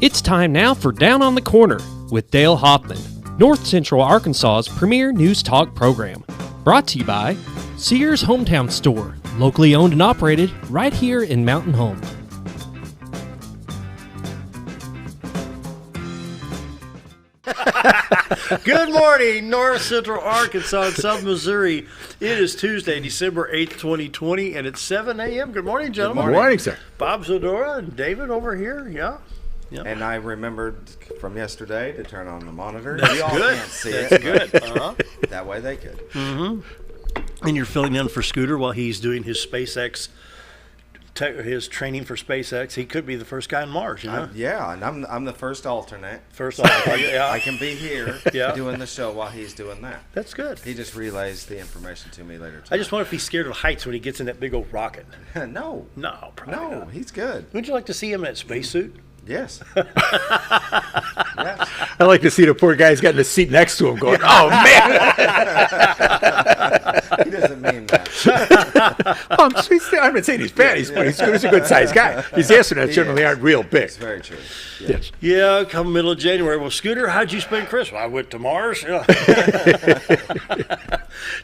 It's time now for Down on the Corner with Dale Hoffman, North Central Arkansas's premier news talk program. Brought to you by Sears Hometown Store, locally owned and operated right here in Mountain Home. Good morning, North Central Arkansas and South Missouri. It is Tuesday, December 8th, 2020, and it's 7 a.m. Good morning, gentlemen. Good morning, sir. Bob Zadora and David over here, yeah. And I remembered from yesterday to turn on the monitor. That's We all good. can't see That's it. good. Uh-huh. That way they could. And you're filling in for Scooter while he's doing his SpaceX, his training for SpaceX. He could be the first guy on Mars, you know? Yeah, and I'm the first alternate. First off, yeah. I can be here Yeah. doing the show while he's doing that. That's good. He just relays the information to me later tonight. I just wonder if he's scared of heights when he gets in that big old rocket. No, No, probably not. he's good. Wouldn't you like to see him in that spacesuit? Yes. Yes. I like to see the poor guy who's got in the seat next to him going, oh, man. He doesn't mean that. I'm not saying he's bad, but he's a good-sized guy. These astronauts generally aren't real big. It's very true. Yes. Yeah, come middle of January. Well, Scooter, how'd you spend Christmas? I went to Mars. Yeah.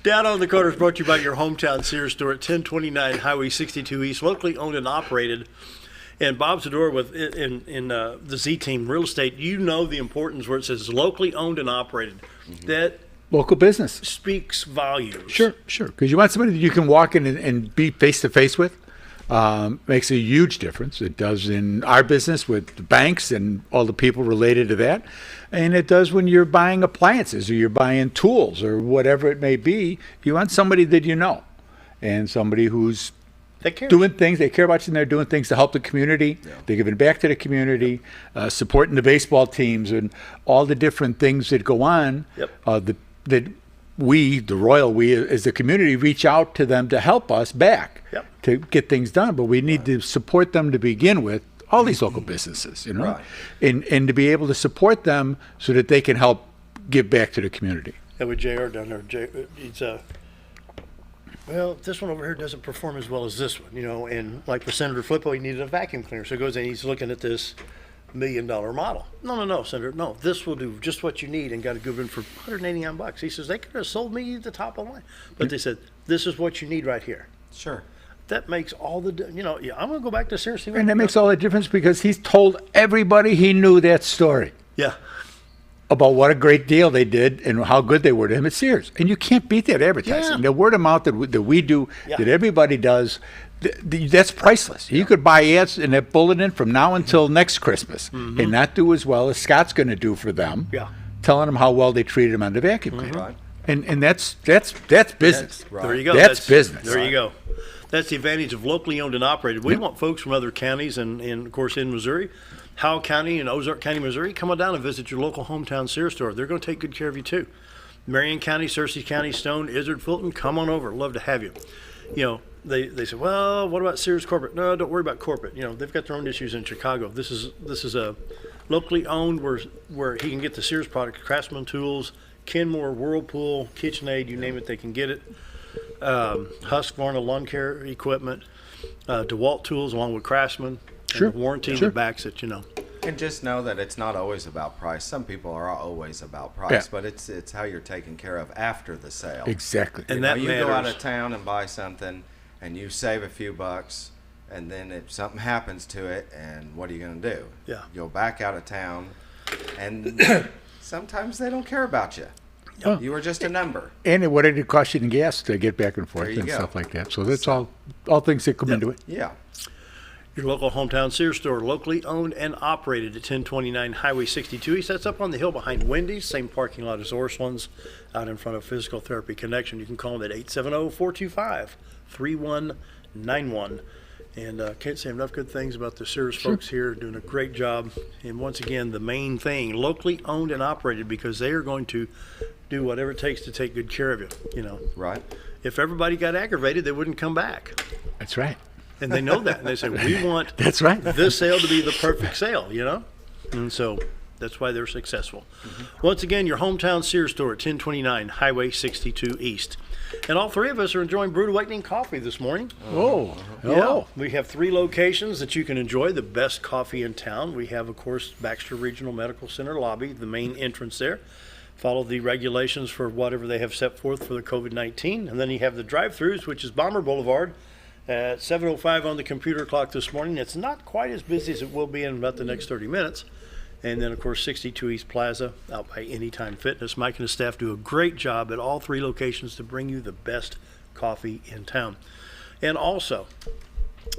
Down on the Corner is brought to you by your hometown Sears store at 1029 Highway 62 East, locally owned and operated. And Bob Zador with in the Z Team Real Estate, you know the importance where it says locally owned and operated. That Local business. speaks volumes. Sure. Because you want somebody that you can walk in and be face-to-face with. Makes a huge difference. It does in our business with the banks and all the people related to that. And it does when you're buying appliances or you're buying tools or whatever it may be. You want somebody that you know and somebody who's They care. doing things. They care about you and they're doing things to help the community. Yeah. They're giving back to the community, supporting the baseball teams and all the different things that go on. Yep. That we, the royal we, as the community, reach out to them to help us back Yep. to get things done. But we need to support them to begin with, all these local businesses, you know, Right. and to be able to support them so that they can help give back to the community. And with JR down there, he's well, this one over here doesn't perform as well as this one, you know. And like for Senator Flippo, he needed a vacuum cleaner, so he goes in, he's looking at this $1 million model. No, Senator, no, this will do just what you need, and got a good one for $189. He says they could have sold me the top of the line, but they said this is what you need right here. Sure. That makes all the, yeah, I'm gonna go back to Sears. And that makes all the difference because he's told everybody he knew that story Yeah. about what a great deal they did and how good they were to him at Sears. And you can't beat that advertising. Yeah. The word of mouth that we do, Yeah. that everybody does, that's priceless. You could buy ads in that bulletin from now until next Christmas and not do as well as Scott's going to do for them, Yeah. telling them how well they treated him on the vacuum cleaner. Right. And that's business. Right. There you go. That's business. There you go. That's the advantage of locally owned and operated. We want folks from other counties and of course in Missouri, Howell County and Ozark County, Missouri, come on down and visit your local hometown Sears store. They're going to take good care of you too. Marion County, Searcy County, Stone, Izzard, Fulton, come on over. Love to have you. You know, they say, well, what about Sears corporate? No, don't worry about corporate. You know, they've got their own issues in Chicago. This is a locally owned where he can get the Sears product, Craftsman Tools, Kenmore, Whirlpool, KitchenAid, you name it, they can get it. Husqvarna lawn care equipment, DeWalt tools along with Craftsman. Sure, And the warranty sure. that backs it, you know. And just know that it's not always about price. Some people are always about price, Yeah. but it's how you're taken care of after the sale. Exactly. And You that know, you go out matters. of town and buy something, and you save a few bucks, and then if something happens to it, and what are you going to do? Yeah. You'll back out of town, and sometimes they don't care about you. Oh. You were just a number. And what did it cost you in gas to get back and forth There you and go. stuff like that. So that's all things that come into it. Yeah. Your local hometown Sears store, locally owned and operated at 1029 Highway 62 East. That's up on the hill behind Wendy's, same parking lot as Orslins, out in front of Physical Therapy Connection. You can call them at 870-425-3191. And can't say enough good things about the Sears folks here, doing a great job. And once again, the main thing, locally owned and operated, because they are going to do whatever it takes to take good care of you, you know. Right. If everybody got aggravated, they wouldn't come back. That's right. And they know that. And they say, we want That's right. this sale to be the perfect sale, you know? And so That's why they're successful. Once again, your hometown Sears store at 1029 Highway 62 East. And all three of us are enjoying Brewed Awakening coffee this morning. Oh, Yeah, we have 3 locations that you can enjoy the best coffee in town. We have, of course, Baxter Regional Medical Center lobby, the main entrance there. Follow the regulations for whatever they have set forth for the COVID-19. And then you have the drive-thrus, which is Bomber Boulevard at 7:05 on the computer clock this morning. It's not quite as busy as it will be in about the next 30 minutes. And then, of course, 62 East Plaza out by Anytime Fitness. Mike and his staff do a great job at all 3 locations to bring you the best coffee in town. And also,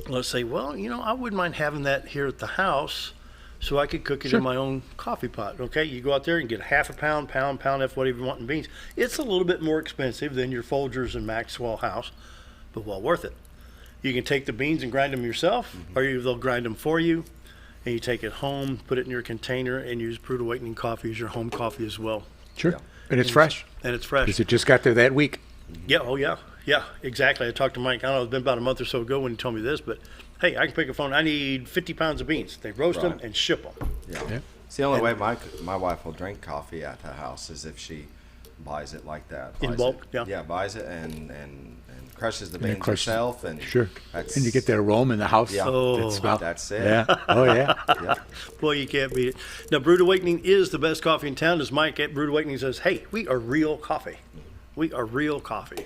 let's say, well, I wouldn't mind having that here at the house so I could cook it in my own coffee pot. Okay, you go out there and get half a pound, pound, F, whatever you want in beans. It's a little bit more expensive than your Folgers and Maxwell House, but well worth it. You can take the beans and grind them yourself, or they'll grind them for you. And you take it home, put it in your container, and use Brewed Awakening coffee as your home coffee as well. sure. And it's fresh. And it's fresh. Because it just got there that week. Yeah, oh yeah, exactly. I talked to Mike, I don't know, it's been about a month or so ago when he told me this, but hey, I can pick a phone. I need 50 pounds of beans. They roast them and ship them. Yeah. It's the only way my wife will drink coffee at the house is if she buys it like that. In Buys bulk, it. yeah. Yeah, buys it and crushes the then beans crushes- herself. And Sure. that's, And you get that aroma in the house. Yeah. Oh, that smell. that's it. Yeah. Oh, yeah. Yeah. Boy, you can't beat it. Now, Brewed Awakening is the best coffee in town. As Mike at Brewed Awakening says, hey, we are real coffee. We are real coffee.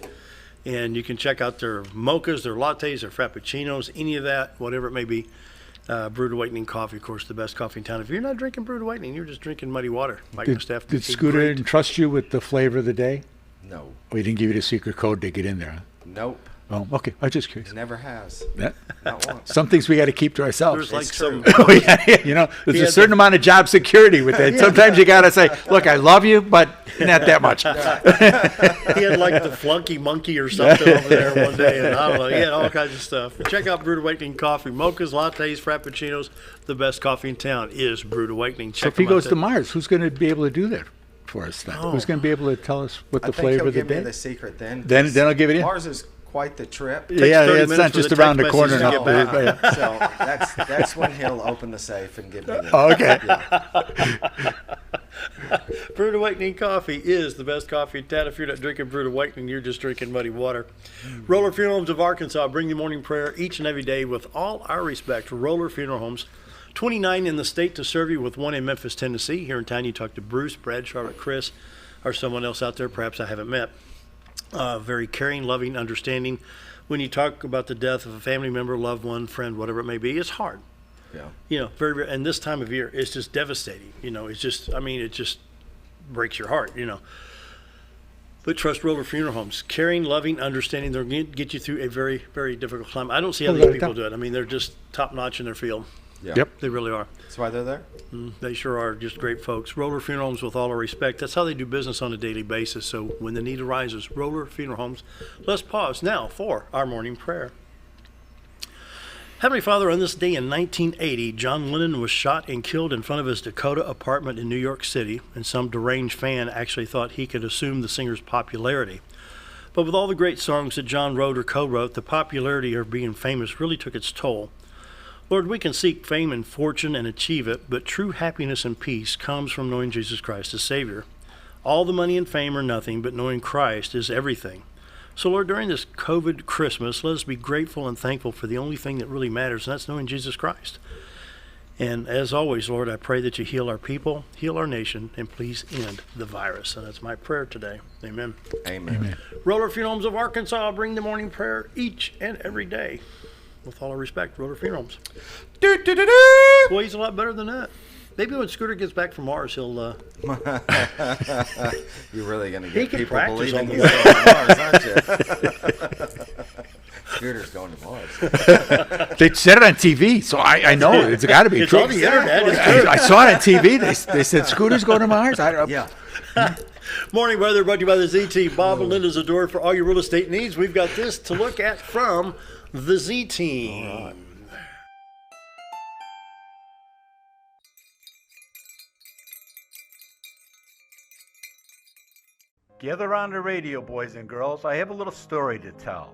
And you can check out their mochas, their lattes, their frappuccinos, any of that, whatever it may be. Brewed Awakening coffee, of course, the best coffee in town. If you're not drinking Brewed Awakening, you're just drinking muddy water. Mike and staff Did do Scooter great. entrust you with the flavor of the day? No. Or he didn't give you the secret code to get in there? Huh? Nope. Oh, okay. I was just curious. Never has. That, Not once. some things we got to keep to ourselves. There's like It's some. true. Oh, yeah. There's He a had certain the- amount of job security with it. Sometimes you got to say, look, I love you, but not that much. He had like the flunky monkey or something over there one day, and I don't know. He had all kinds of stuff. Check out Brewed Awakening coffee, mochas, lattes, frappuccinos. The best coffee in town is Brewed Awakening. So Check if he them out goes to there. Mars, who's going to be able to do that for us then? Who's going to be able to tell us what I the think flavor he'll of the give me day? the secret then. Then I'll give it in. Mars is quite the trip. Takes Yeah, 30 it's minutes not for just the around text the corner. message to No. get back. So that's when he'll open the safe and give me the. Oh, okay. Brewed Awakening coffee is the best coffee in town. If you're not drinking Brewed Awakening, you're just drinking muddy water. Roller Funeral Homes of Arkansas bring the morning prayer each and every day with all our respect. Roller Funeral Homes, 29 in the state to serve you with 1 in Memphis, Tennessee. Here in town, you talk to Bruce, Brad, Charlotte, Chris, or someone else out there perhaps I haven't met. Very caring, loving, understanding. When you talk about the death of a family member, loved one, friend, whatever it may be, it's hard. Yeah. Very, and this time of year, it's just devastating. It's just, it just breaks your heart, But trust Roller Funeral Homes. Caring, loving, understanding. They're going to get you through a very, very difficult time. I don't see how these people do it. They're just top notch in their field. Yeah. Yep. They really are. That's why they're there. They sure are just great folks. Roller Funeral Homes, with all our respect, that's how they do business on a daily basis. So when the need arises, Roller Funeral Homes. Let's pause now for our morning prayer. Heavenly Father, on this day in 1980, John Lennon was shot and killed in front of his Dakota apartment in New York City, and some deranged fan actually thought he could assume the singer's popularity. But with all the great songs that John wrote or co-wrote, the popularity of being famous really took its toll. Lord, we can seek fame and fortune and achieve it, but true happiness and peace comes from knowing Jesus Christ as Savior. All the money and fame are nothing, but knowing Christ is everything. So, Lord, during this COVID Christmas, let us be grateful and thankful for the only thing that really matters, and that's knowing Jesus Christ. And as always, Lord, I pray that you heal our people, heal our nation, and please end the virus. And that's my prayer today. Amen. Amen. Roller Funeral Homes of Arkansas bring the morning prayer each and every day. With all our respect, Roller Funeral Homes. Boy, he's a lot better than that. Maybe when Scooter gets back from Mars, he'll... You're really going to He get can people practice believing on he's the going to Mars, aren't you? Scooter's going to Mars. They said it on TV, so I know it's got to be It's true. on the internet. It's true. I saw it on TV. They said Scooter's going to Mars. I don't know. Yeah. Morning weather brought to you by the ZT. Bob and Linda's Adore for all your real estate needs. We've got this to look at from the Z Team. All right. Gather round the radio, boys and girls. I have a little story to tell.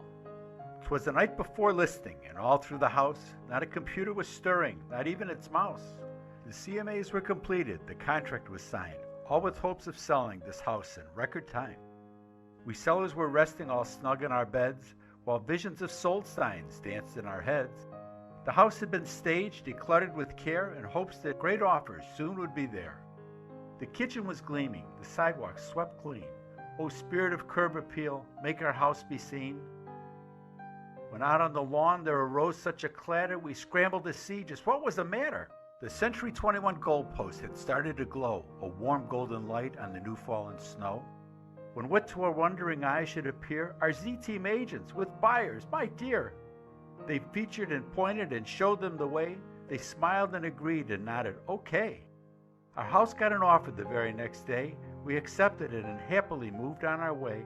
'Twas the night before listing, and all through the house, not a computer was stirring, not even its mouse. The CMAs were completed, the contract was signed, all with hopes of selling this house in record time. We sellers were resting all snug in our beds, while visions of sold signs danced in our heads. The house had been staged, decluttered with care, in hopes that great offers soon would be there. The kitchen was gleaming, the sidewalk swept clean. O spirit of curb appeal, make our house be seen. When out on the lawn there arose such a clatter, we scrambled to see just what was the matter. The Century 21 goalpost had started to glow, a warm golden light on the new fallen snow. When what to our wondering eyes should appear, our Z-Team agents with buyers, my dear. They featured and pointed and showed them the way. They smiled and agreed and nodded, okay. Our house got an offer the very next day. We accepted it and happily moved on our way.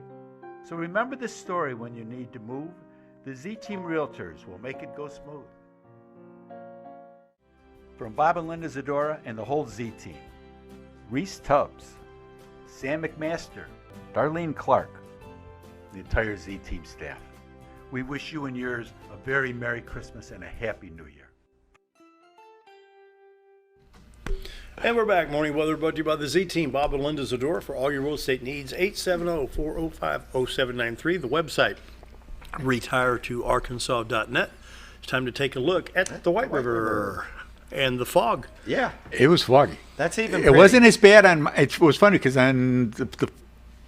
So remember this story when you need to move. The Z-Team Realtors will make it go smooth. From Bob and Linda Zadora and the whole Z-Team, Reese Tubbs, Sam McMaster, Darlene Clark, the entire Z-Team staff. We wish you and yours a very Merry Christmas and a Happy New Year. And we're back. Morning weather brought to you by the Z-Team, Bob and Linda Zadora, for all your real estate needs. 870-405-0793. The website, retiretoarkansas.net. It's time to take a look at the White River and the fog. Yeah. It was foggy. That's even It pretty. wasn't as bad on. It was funny because on the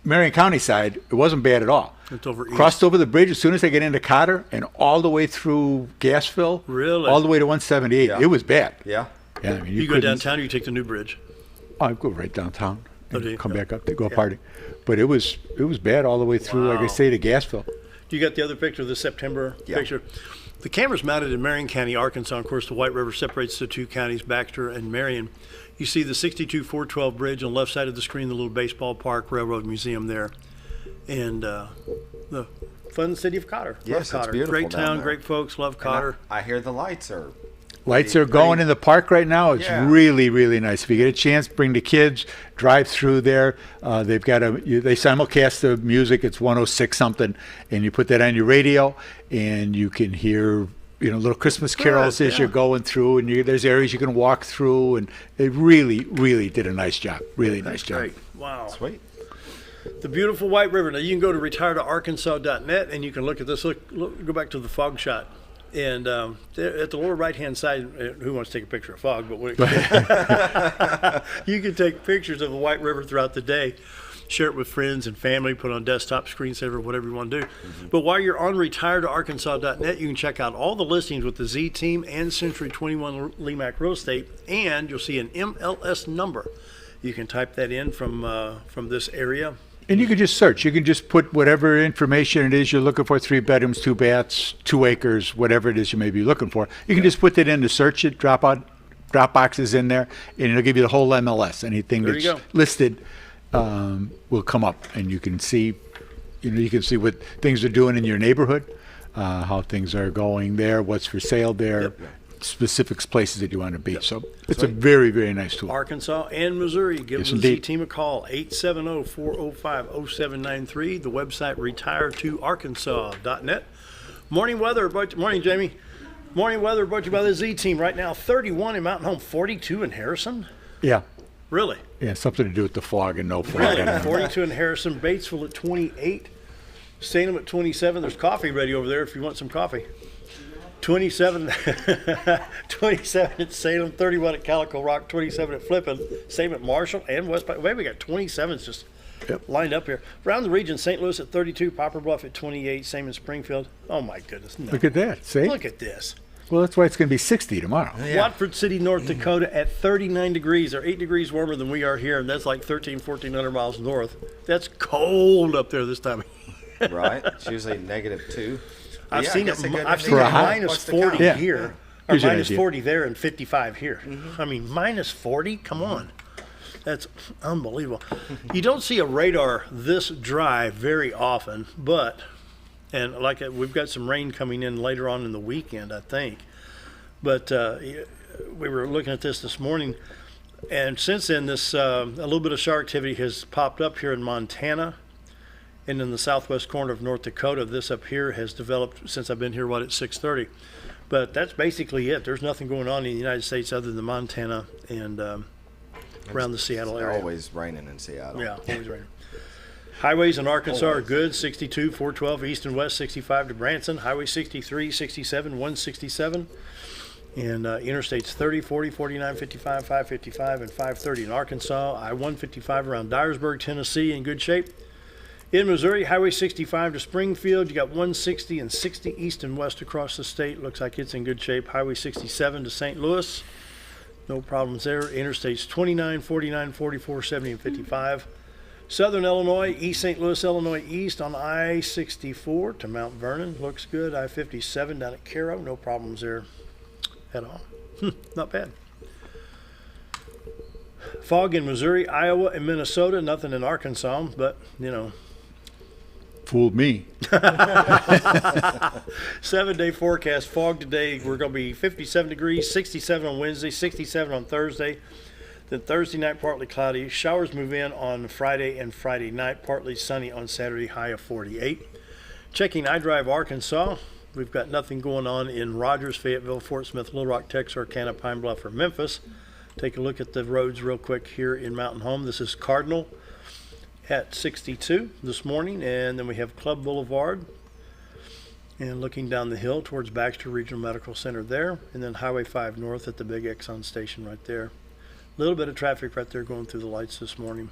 Marion County side, it wasn't bad at all. It's over east. Crossed over the bridge as soon as I get into Cotter and all the way through Gasville. Really? All the way to 178. Yeah. It was bad. Yeah. Yeah, I mean, You go couldn't- downtown or you take the new bridge? Oh, I go right downtown Oh, and do you? come back up to go Yeah. party. But it was bad all the way through, like I Wow. say, to Gasville. You got the other picture, the September Yeah. picture. The camera's mounted in Marion County, Arkansas. Of course, the White River separates the two counties, Baxter and Marion. You see the 62-412 bridge on the left side of the screen, the little baseball park, railroad museum there. And the fun city of Cotter. Yes, Love it's Cotter. beautiful Great down town, there. great folks, love And Cotter. I hear the lights are. Lights are going in the park right now. It's Yeah. really, really nice. If you get a chance, bring the kids, drive through there. They've got they simulcast the music. It's 106 something, and you put that on your radio, and you can hear little Christmas carols as yeah. you're going through. And there's areas you can walk through, and they really, really did a nice job. Really nice job. Great. Wow. Sweet. The beautiful White River. Now, you can go to retiretoarkansas.net, and you can look at this. Look, go back to the fog shot. And there at the lower right-hand side, who wants to take a picture of fog? But when you can take pictures of the White River throughout the day, share it with friends and family, put on desktop, screensaver, whatever you want to do. But while you're on retiretoarkansas.net, you can check out all the listings with the Z-Team and Century 21 Lemac Real Estate, and you'll see an MLS number. You can type that in from this area. And you can just search. You can just put whatever information it is you're looking for, 3 bedrooms, 2 baths, 2 acres, whatever it is you may be looking for. You can just put that in to search it, drop boxes in there, and it'll give you the whole MLS. Anything There you that's go. listed will come up, and you can see, you can see what things are doing in your neighborhood, how things are going there, what's for sale there, Yep. specific places that you want to be. So it's a very, very nice tool. Arkansas and Missouri. Give Yes, the indeed. Z-Team a call, 870-405-0793. The website, retiretoarkansas.net. Morning weather, morning, Jamie. Morning weather brought to you by the Z-Team. Right now, 31 in Mountain Home, 42 in Harrison. Yeah. Really? Yeah, something to do with the fog and no fog. Really? I don't know. 42 in Harrison. Batesville at 28. Salem at 27. There's coffee ready over there if you want some coffee. 27 at Salem, 31 at Calico Rock, 27 at Flippin, same at Marshall and West Pike. Wait, we got 27s just lined up here. Around the region, St. Louis at 32, Poplar Bluff at 28, same in Springfield. Oh my goodness. No. Look at that. See? Look at this. Well, that's why it's going to be 60 tomorrow. Watford City, North Dakota at 39 degrees. They're 8 degrees warmer than we are here, and that's like 1,400 miles north. That's cold up there this time. Right. It's usually -2. I've seen it. I've seen For it a high. minus What's the 40 count? Yeah. here, or Gives you an minus idea. 40 there, and 55 here. I mean, minus 40. Come on, that's unbelievable. You don't see a radar this dry very often, and we've got some rain coming in later on in the weekend, I think. But we were looking at this morning, and since then, this a little bit of shower activity has popped up here in Montana. And in the southwest corner of North Dakota, this up here has developed since I've been here, at 6:30. But that's basically it. There's nothing going on in the United States other than Montana and around the Seattle area. Always raining in Seattle. Yeah, always raining. Highways in Arkansas are good. 62, 412 east and west, 65 to Branson. Highway 63, 67, 167. And interstates 30, 40, 49, 55, 555, and 530 in Arkansas. I-155 around Dyersburg, Tennessee in good shape. In Missouri, Highway 65 to Springfield. You got 160 and 60 east and west across the state. Looks like it's in good shape. Highway 67 to St. Louis. No problems there. Interstates 29, 49, 44, 70, and 55. Southern Illinois, East St. Louis, Illinois East on I-64 to Mount Vernon. Looks good. I-57 down at Cairo. No problems there at all. Not bad. Fog in Missouri, Iowa, and Minnesota. Nothing in Arkansas, but, you know. Fooled me. 7-day forecast. Fog today. We're going to be 57 degrees, 67 on Wednesday, 67 on Thursday. Then Thursday night, partly cloudy. Showers move in on Friday and Friday night. Partly sunny on Saturday, high of 48. Checking iDrive Arkansas. We've got nothing going on in Rogers, Fayetteville, Fort Smith, Little Rock, Texarkana, Pine Bluff, or Memphis. Take a look at the roads real quick here in Mountain Home. This is Cardinal at 62 this morning, and then we have Club Boulevard. And looking down the hill towards Baxter Regional Medical Center there, and then Highway 5 north at the big Exxon station right there. A little bit of traffic right there going through the lights this morning.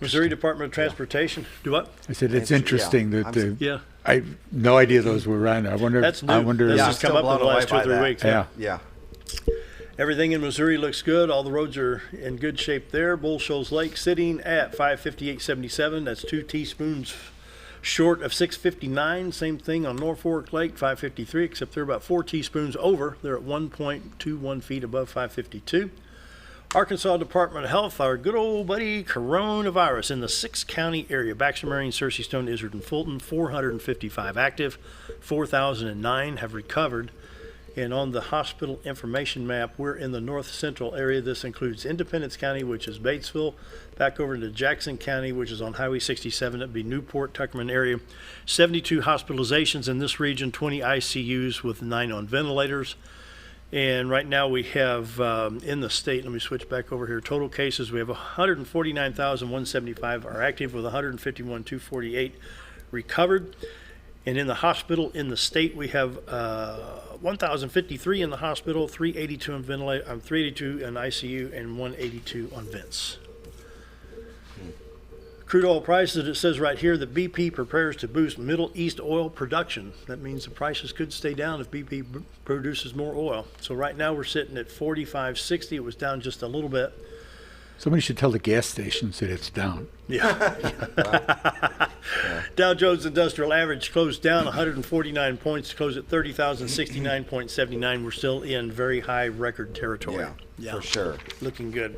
Missouri Department of Transportation. Do what? I said it's interesting that Yeah. I have no idea those were run. I wonder. That's new. I wonder. This Yeah, has I'm come still up in the blown last 2 or away 3 by weeks. that. Yeah. Everything in Missouri looks good. All the roads are in good shape there. Bull Shoals Lake sitting at 558.77. That's 2 teaspoons short of 659. Same thing on Norfolk Lake, 553, except they're about 4 teaspoons over. They're at 1.21 feet above 552. Arkansas Department of Health, our good old buddy coronavirus in the 6-county area. Baxter, Marion, Searcy, Stone, Izard, and Fulton. 455 active. 4,009 have recovered. And on the hospital information map, we're in the north central area. This includes Independence County, which is Batesville, back over into Jackson County, which is on Highway 67. That'd be Newport, Tuckerman area. 72 hospitalizations in this region, 20 ICUs with 9 on ventilators. And right now we have in the state, let me switch back over here, total cases, we have 149,175 are active with 151,248 recovered. And in the hospital in the state, we have 1,053 in the hospital, 382 in ventilator, 382 in ICU, and 182 on vents. Crude oil prices, it says right here that BP prepares to boost Middle East oil production. That means the prices could stay down if BP produces more oil. So right now we're sitting at 45.60. It was down just a little bit. Somebody should tell the gas stations that it's down. Yeah. Dow Jones Industrial Average closed down 149 points, closed at 30,069.79. We're still in very high record territory. Yeah, for sure. Looking good.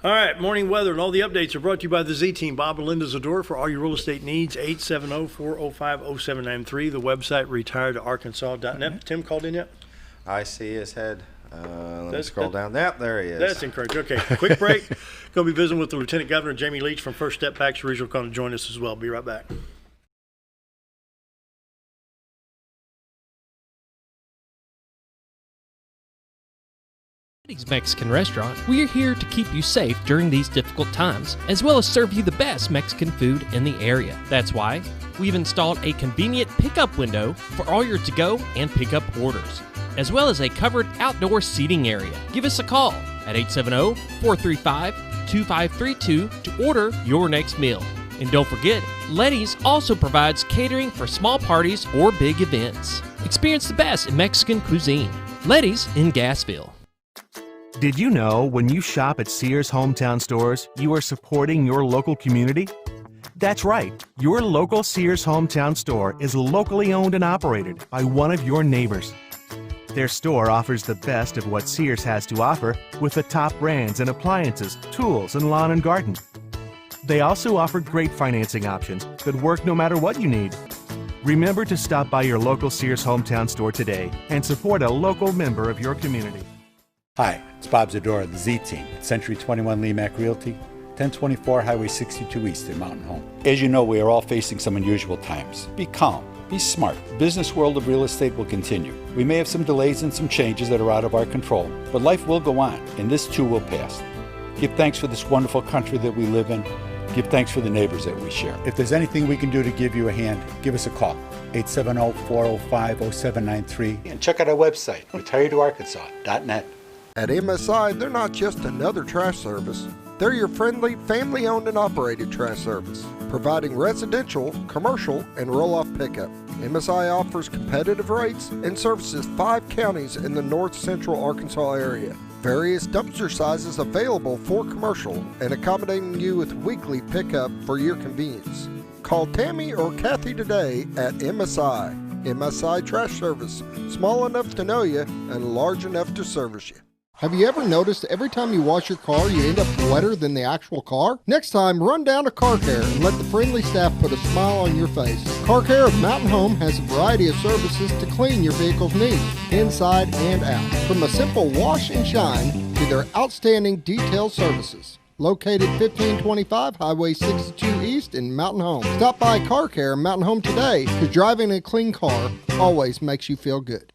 All right, morning weather and all the updates are brought to you by the Z-Team. Bob and Linda Zador for all your real estate needs, 870-405-0793. The website, retiredarkansas.net. Tim called in yet? I see his head. Let me scroll down. Yep, there he is. That's encouraging. Okay, quick break. Going to be visiting with the Lieutenant Governor, Jamie Leach from First Step Baxter Regional, going to join us as well. Be right back. Eddie's Mexican Restaurant, we're here to keep you safe during these difficult times, as well as serve you the best Mexican food in the area. That's why we've installed a convenient pickup window for all your to-go and pickup orders, as well as a covered outdoor seating area. Give us a call at 870-435-2532 to order your next meal. And don't forget, Letty's also provides catering for small parties or big events. Experience the best in Mexican cuisine. Letty's in Gassville. Did you know when you shop at Sears Hometown Stores, you are supporting your local community? That's right. Your local Sears Hometown Store is locally owned and operated by one of your neighbors. Their store offers the best of what Sears has to offer with the top brands in appliances, tools, and lawn and garden. They also offer great financing options that work no matter what you need. Remember to stop by your local Sears Hometown Store today and support a local member of your community. Hi, it's Bob Zadora of the Z-Team at Century 21 Lemac Realty, 1024 Highway 62 East in Mountain Home. As you know, we are all facing some unusual times. Be calm. Be smart. The business world of real estate will continue. We may have some delays and some changes that are out of our control, but life will go on, and this too will pass. Give thanks for this wonderful country that we live in. Give thanks for the neighbors that we share. If there's anything we can do to give you a hand, give us a call. 870-405-0793. And check out our website, retiredtoarkansas.net. At MSI, they're not just another trash service. They're your friendly, family-owned and operated trash service, providing residential, commercial, and roll-off pickup. MSI offers competitive rates and services 5 counties in the north central Arkansas area. Various dumpster sizes available for commercial and accommodating you with weekly pickup for your convenience. Call Tammy or Kathy today at MSI. MSI Trash Service, small enough to know you and large enough to service you. Have you ever noticed every time you wash your car, you end up wetter than the actual car? Next time, run down to Car Care and let the friendly staff put a smile on your face. Car Care of Mountain Home has a variety of services to clean your vehicle's needs, inside and out. From a simple wash and shine to their outstanding detailed services. Located 1525 Highway 62 East in Mountain Home. Stop by Car Care in Mountain Home today, because driving a clean car always makes you feel good.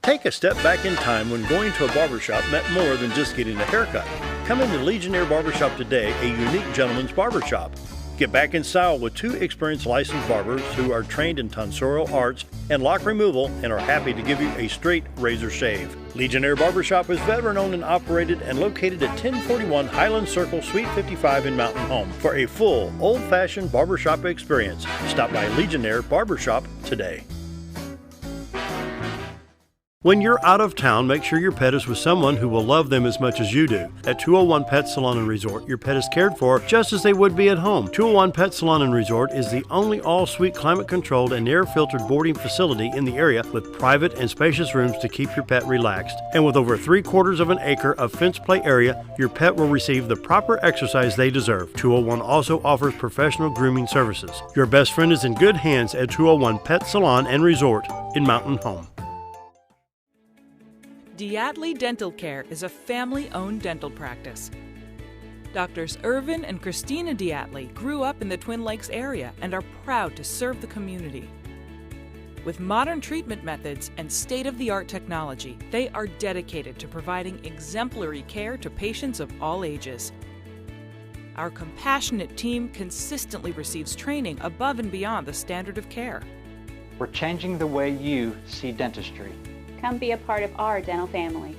Take a step back in time when going to a barbershop meant more than just getting a haircut. Come into Legionnaire Barbershop today, a unique gentleman's barbershop. Get back in style with 2 experienced licensed barbers who are trained in tonsorial arts and lock removal and are happy to give you a straight razor shave. Legionnaire Barbershop is veteran-owned and operated and located at 1041 Highland Circle, Suite 55 in Mountain Home. For a full, old-fashioned barbershop experience, stop by Legionnaire Barbershop today. When you're out of town, make sure your pet is with someone who will love them as much as you do. At 201 Pet Salon and Resort, your pet is cared for just as they would be at home. 201 Pet Salon and Resort is the only all-suite climate-controlled and air-filtered boarding facility in the area with private and spacious rooms to keep your pet relaxed. And with over 3/4 of an acre of fenced play area, your pet will receive the proper exercise they deserve. 201 also offers professional grooming services. Your best friend is in good hands at 201 Pet Salon and Resort in Mountain Home. Diatley Dental Care is a family-owned dental practice. Doctors Irvin and Christina Diatley grew up in the Twin Lakes area and are proud to serve the community. With modern treatment methods and state-of-the-art technology, they are dedicated to providing exemplary care to patients of all ages. Our compassionate team consistently receives training above and beyond the standard of care. We're changing the way you see dentistry. Come be a part of our dental family.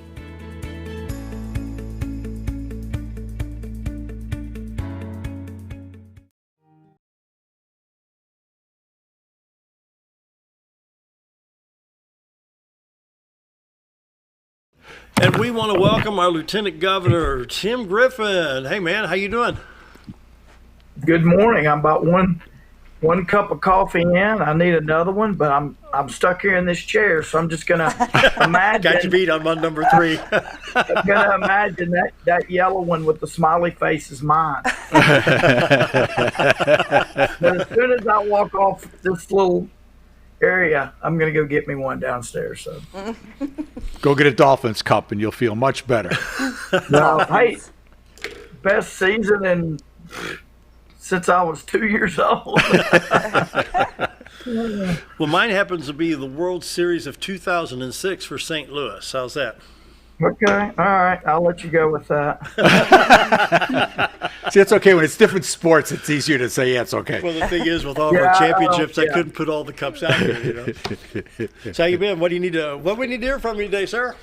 And we want to welcome our Lieutenant Governor, Tim Griffin. Hey, man, how you doing? Good morning. I'm about one cup of coffee in. I need another one, but I'm stuck here in this chair, so I'm just gonna imagine. Got you beat. I'm on number 3. I'm gonna imagine that yellow one with the smiley face is mine. But as soon as I walk off this little area, I'm gonna go get me one downstairs. So Go get a Dolphins cup, and you'll feel much better. no, hey, best season in since I was 2 years old. Well, mine happens to be the World Series of 2006 for St. Louis. How's that? Okay, all right, I'll let you go with that. See, it's okay. When it's different sports, it's easier to say, yeah, it's okay. Well, the thing is, with all of our championships, I couldn't put all the cups out here, you know. So how you been? What do we need to hear from you today, sir?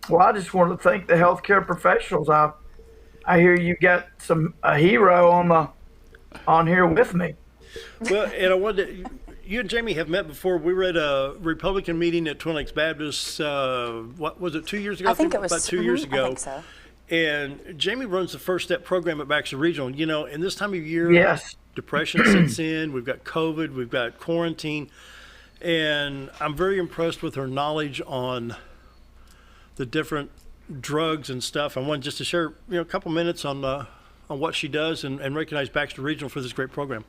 Well, I just want to thank the healthcare professionals. I hear you got a hero on here with me. Well, and I wanted you and Jamie have met before. We were at a Republican meeting at Twin Lakes Baptist. What was it? 2 years ago? I think it was about 2 years ago. I think so. And Jamie runs the First Step program at Baxter Regional. You know, in this time of year, yes, depression sets in. We've got COVID. We've got quarantine, and I'm very impressed with her knowledge on the different drugs and stuff. I wanted just to share, a couple minutes on what she does and recognize Baxter Regional for this great program.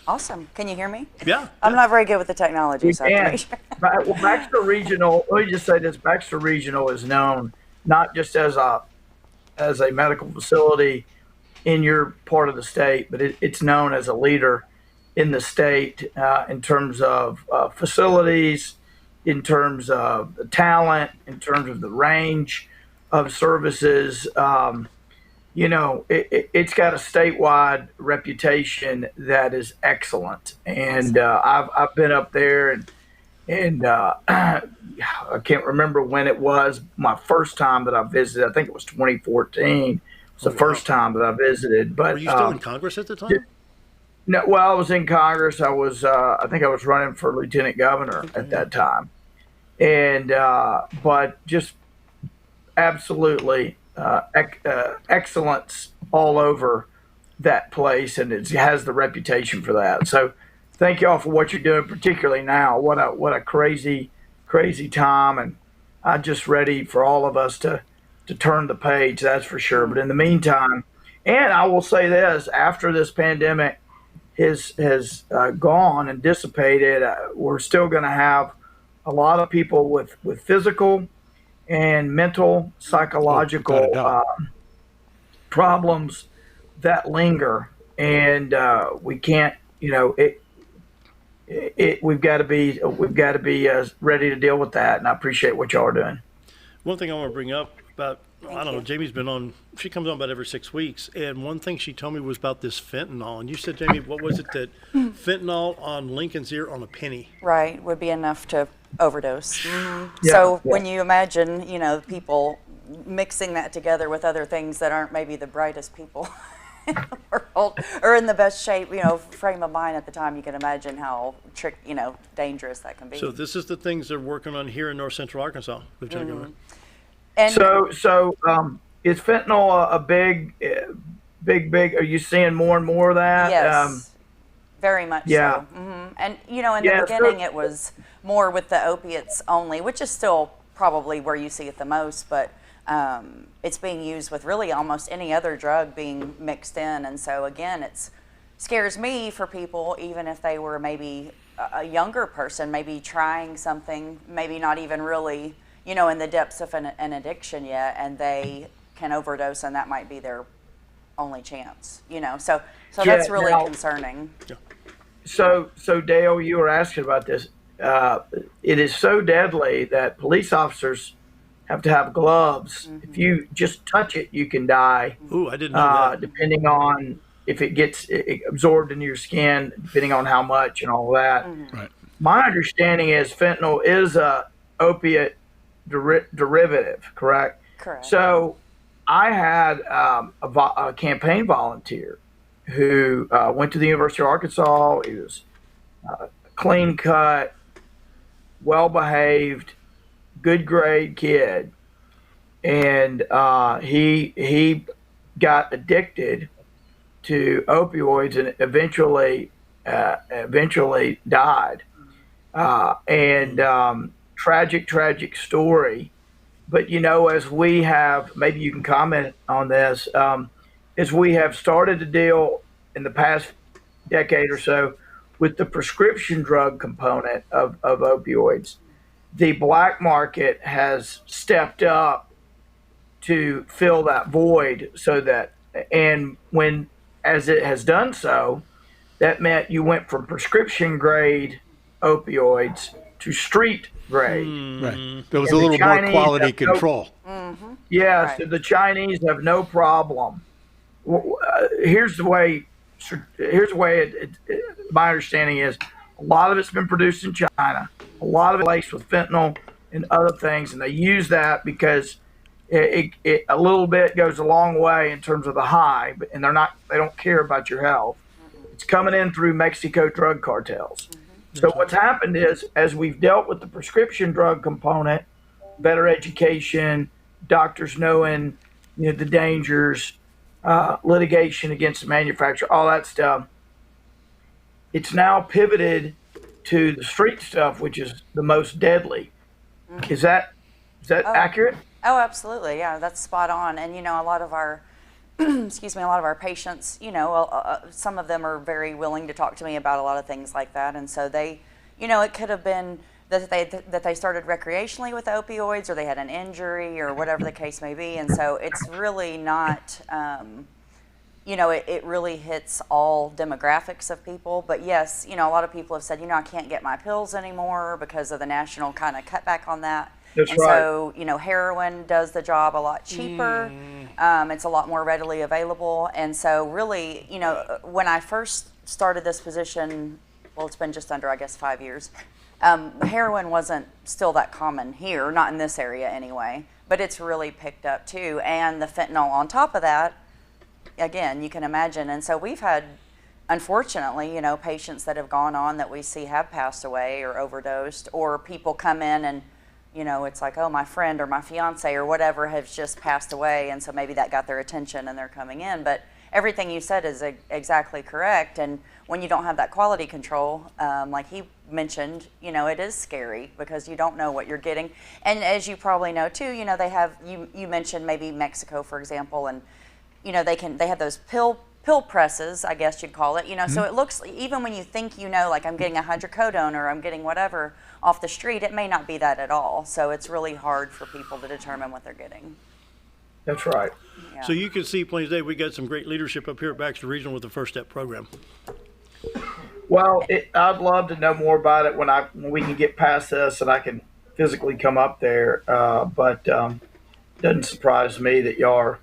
Awesome. Can you hear me? Yeah. I'm not very good with the technology, so I have to make sure. Well, Baxter Regional, let me just say this, Baxter Regional is known not just as a medical facility, in your part of the state, but it's known as a leader in the state in terms of facilities, in terms of the talent, in terms of the range of services. It's got a statewide reputation that is excellent, and I've been up there, and I can't remember when it was my first time that I visited. I think it was 2014. It's the first time that I visited. But were you still in Congress at the time? No, well, I was in Congress. I was, I think I was running for lieutenant governor at that time, and but just absolutely excellence all over that place, and it has the reputation for that. So, thank y'all for what you're doing, particularly now. What a crazy time, and I'm just ready for all of us to turn the page. That's for sure. But in the meantime, and I will say this: after this pandemic has gone and dissipated, we're still going to have a lot of people with physical and mental, psychological problems that linger, and we can't. We've got to be ready to deal with that, and I appreciate what y'all are doing. One thing I want to bring up about, I don't know, Jamie's been on, she comes on about every 6 weeks, and one thing she told me was about this fentanyl. And you said, Jamie, what was it that fentanyl on Lincoln's ear on a penny? Right, would be enough to overdose. Yeah, So when you imagine, people mixing that together with other things that aren't maybe the brightest people in the world or in the best shape, frame of mind at the time, you can imagine how dangerous that can be. So this is the things they're working on here in North Central Arkansas, Lieutenant Governor. And So is fentanyl a big? Are you seeing more and more of that? yes, very much yeah. so. And in Yeah, the beginning it was more with the opiates only, which is still probably where you see it the most, but it's being used with really almost any other drug being mixed in. And so again, it scares me for people, even if they were maybe a younger person, maybe trying something, maybe not even really in the depths of an addiction yet, and they can overdose, and that might be their only chance. So that's really concerning. Yeah. So Dale, you were asking about this. It is so deadly that police officers have to have gloves. If you just touch it, you can die. Ooh, I didn't know that. Depending on if it gets absorbed into your skin, depending on how much and all that. Right. My understanding is fentanyl is a opiate derivative, correct? Correct. So I had a campaign volunteer who went to the University of Arkansas. He was clean cut, well behaved, good grade kid, and he got addicted to opioids and eventually died. Tragic story. But as we have, maybe you can comment on this, as we have started to deal in the past decade or so with the prescription drug component of opioids, the black market has stepped up to fill that void, as it has done so, that meant you went from prescription grade opioids to street grade. Right. There was a little more quality control. Yes, Right. so the Chinese have no problem. Here's the way. My understanding is a lot of it's been produced in China. A lot of it laced with fentanyl and other things, and they use that because it a little bit goes a long way in terms of the high, and they don't care about your health. It's coming in through Mexico drug cartels. So what's happened is, as we've dealt with the prescription drug component, better education, doctors knowing the dangers, litigation against the manufacturer, all that stuff, it's now pivoted to the street stuff, which is the most deadly. Is that accurate? Oh, absolutely. Yeah, that's spot on. And a lot of our excuse me, a lot of our patients, some of them are very willing to talk to me about a lot of things like that. And so they, it could have been that they started recreationally with opioids, or they had an injury, or whatever the case may be. And so it's really not, it really hits all demographics of people. But yes, a lot of people have said, I can't get my pills anymore because of the national kind of cutback on that. That's and right. so, heroin does the job a lot cheaper. It's a lot more readily available. And so really, when I first started this position, well, it's been just under, I guess, 5 years, heroin wasn't still that common here, not in this area anyway, but it's really picked up too. And the fentanyl on top of that, again, you can imagine. And so we've had, unfortunately, patients that have gone on that we see have passed away or overdosed, or people come in and, it's like, oh, my friend or my fiance or whatever has just passed away. And so maybe that got their attention and they're coming in. But everything you said is exactly correct. And when you don't have that quality control, like he mentioned, it is scary because you don't know what you're getting. And as you probably know too, they have, you mentioned maybe Mexico, for example, and they have those pill presses, I guess you'd call it, so it looks, even when you think, like I'm getting a hydrocodone or I'm getting whatever off the street, it may not be that at all. So it's really hard for people to determine what they're getting. That's right. Yeah. So you can see, Plains Day, we got some great leadership up here at Baxter Regional with the First Step program. Well, I'd love to know more about it when we can get past this and I can physically come up there. But doesn't surprise me that y'all are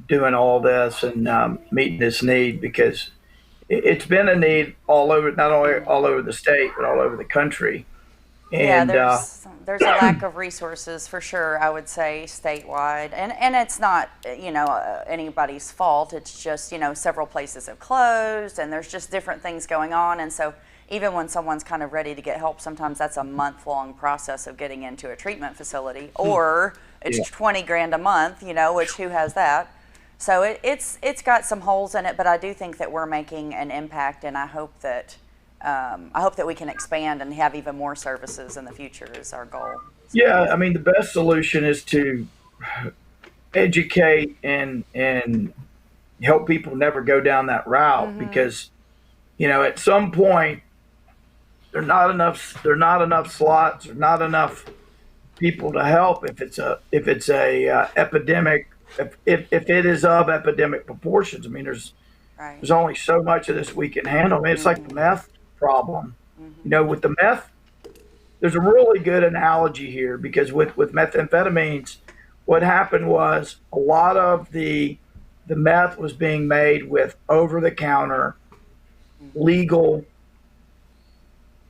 doing all this and meeting this need, because it's been a need all over, not only all over the state, but all over the country. And, there's a lack of resources for sure, I would say, statewide. And it's not, anybody's fault. It's just, several places have closed and there's just different things going on. And so even when someone's kind of ready to get help, sometimes that's a month-long process of getting into a treatment facility, or it's $20,000 a month, which who has that? So it's got some holes in it, but I do think that we're making an impact, and I hope that we can expand and have even more services in the future is our goal. Yeah, I mean, the best solution is to educate and help people never go down that route, because, at some point there are not enough slots, or not enough people to help if it's a epidemic. If it is of epidemic proportions. I mean, there's only so much of this we can handle. I mean, it's like the meth problem. With the meth, there's a really good analogy here, because with methamphetamines, what happened was a lot of the meth was being made with over-the-counter, legal,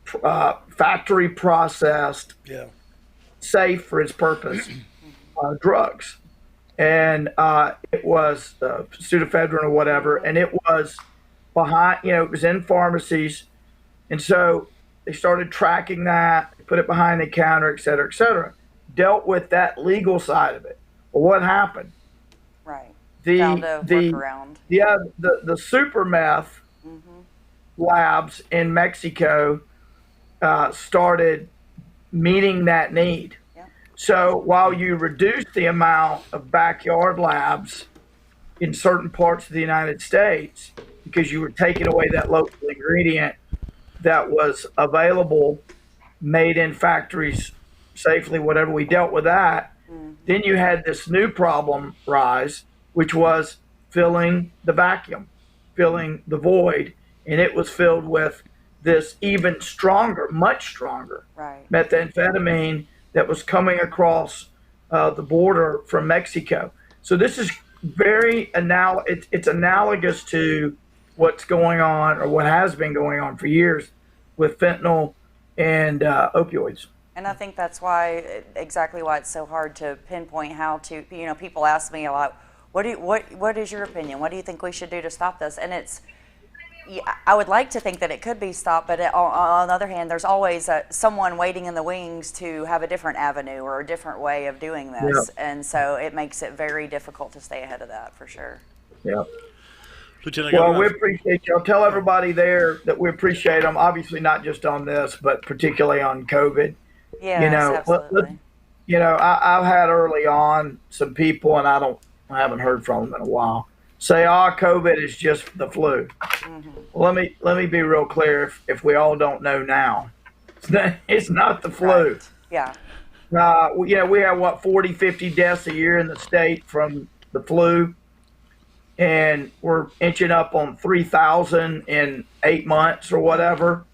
factory processed, safe for its purpose, drugs. And it was pseudoephedrine or whatever, and it was behind, it was in pharmacies. And so they started tracking that, put it behind the counter, et cetera, dealt with that legal side of it. Well, what happened? Right. Found a workaround. Yeah, the super meth labs in Mexico started meeting that need. So while you reduce the amount of backyard labs in certain parts of the United States, because you were taking away that local ingredient that was available, made in factories safely, whatever, we dealt with that. Then you had this new problem rise, which was filling the vacuum, filling the void. And it was filled with this even stronger, much stronger methamphetamine that was coming across the border from Mexico. So this is very it's analogous to what's going on, or what has been going on for years, with fentanyl and opioids. And I think that's exactly why it's so hard to pinpoint how to. People ask me a lot, what is your opinion? What do you think we should do to stop this? And I would like to think that it could be stopped, but on the other hand, there's always someone waiting in the wings to have a different avenue or a different way of doing this. And so it makes it very difficult to stay ahead of that, for sure. Yeah. Well, we appreciate y'all. Tell everybody there that we appreciate them, obviously not just on this, but particularly on COVID. Yes, absolutely. I've had early on some people, and I haven't heard from them in a while, say, COVID is just the flu. Well, let me be real clear. If we all don't know now, it's not the flu. Yeah. We have 40, 50 deaths a year in the state from the flu. and we're inching up on 3,000 in 8 months or whatever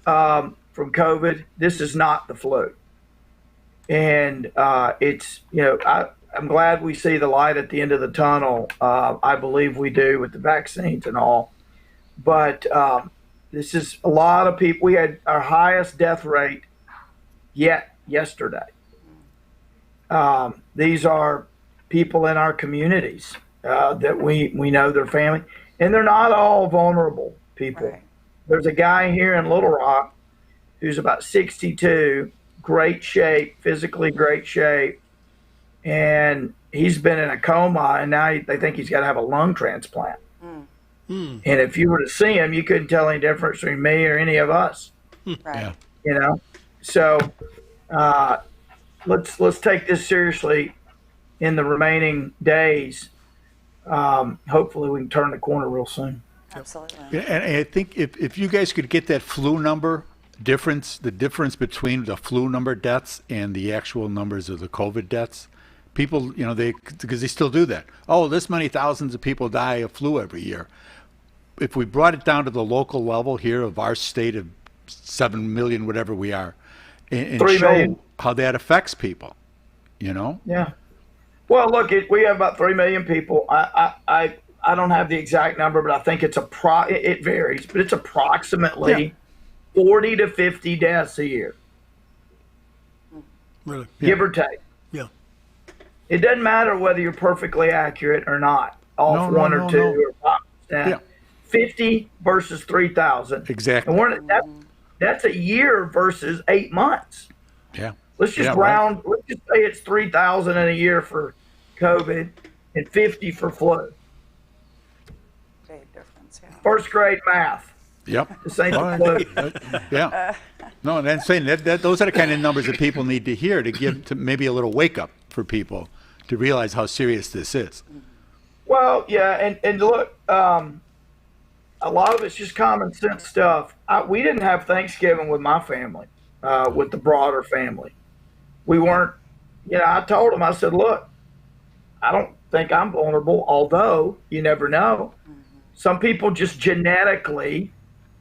from COVID. This is not the flu. And it's, I'm glad we see the light at the end of the tunnel. I believe we do with the vaccines and all. But this is a lot of people. We had our highest death rate yet yesterday. These are people in our communities that we know their family, and they're not all vulnerable people. Right. There's a guy here in Little Rock who's about 62, great shape, physically great shape, and he's been in a coma, and now they think he's got to have a lung transplant. And if you were to see him, you couldn't tell any difference between me or any of us. Right. So let's take this seriously in the remaining days. Hopefully we can turn the corner real soon. Absolutely. Yeah, and I think if you guys could get that flu number the difference between the flu number deaths and the actual numbers of the COVID deaths, people, because they still do that. Oh, this many thousands of people die of flu every year. If we brought it down to the local level here of our state of 7 million, whatever we are, and show how that affects people, Yeah. Well, look, we have about 3 million people. I don't have the exact number, but I think it's it varies, but it's approximately 40 to 50 deaths a year. Really? Give or take. Yeah. It doesn't matter whether you're perfectly accurate or not, off one or two or 5%. Yeah. 50 versus 3,000. Exactly. And that's a year versus 8 months. Yeah. Let's just round. Let's just say it's 3,000 in a year for COVID and 50 for flu. Big difference. Yeah. First grade math. Yep. This ain't the flu. Yeah. No, and I'm saying that those are the kind of numbers that people need to hear to give to maybe a little wake up for people to realize how serious this is. Well, yeah, and look, a lot of it's just common sense stuff. We didn't have Thanksgiving with my family, with the broader family. We weren't, I told them, I said, look, I don't think I'm vulnerable, although you never know. Some people just genetically,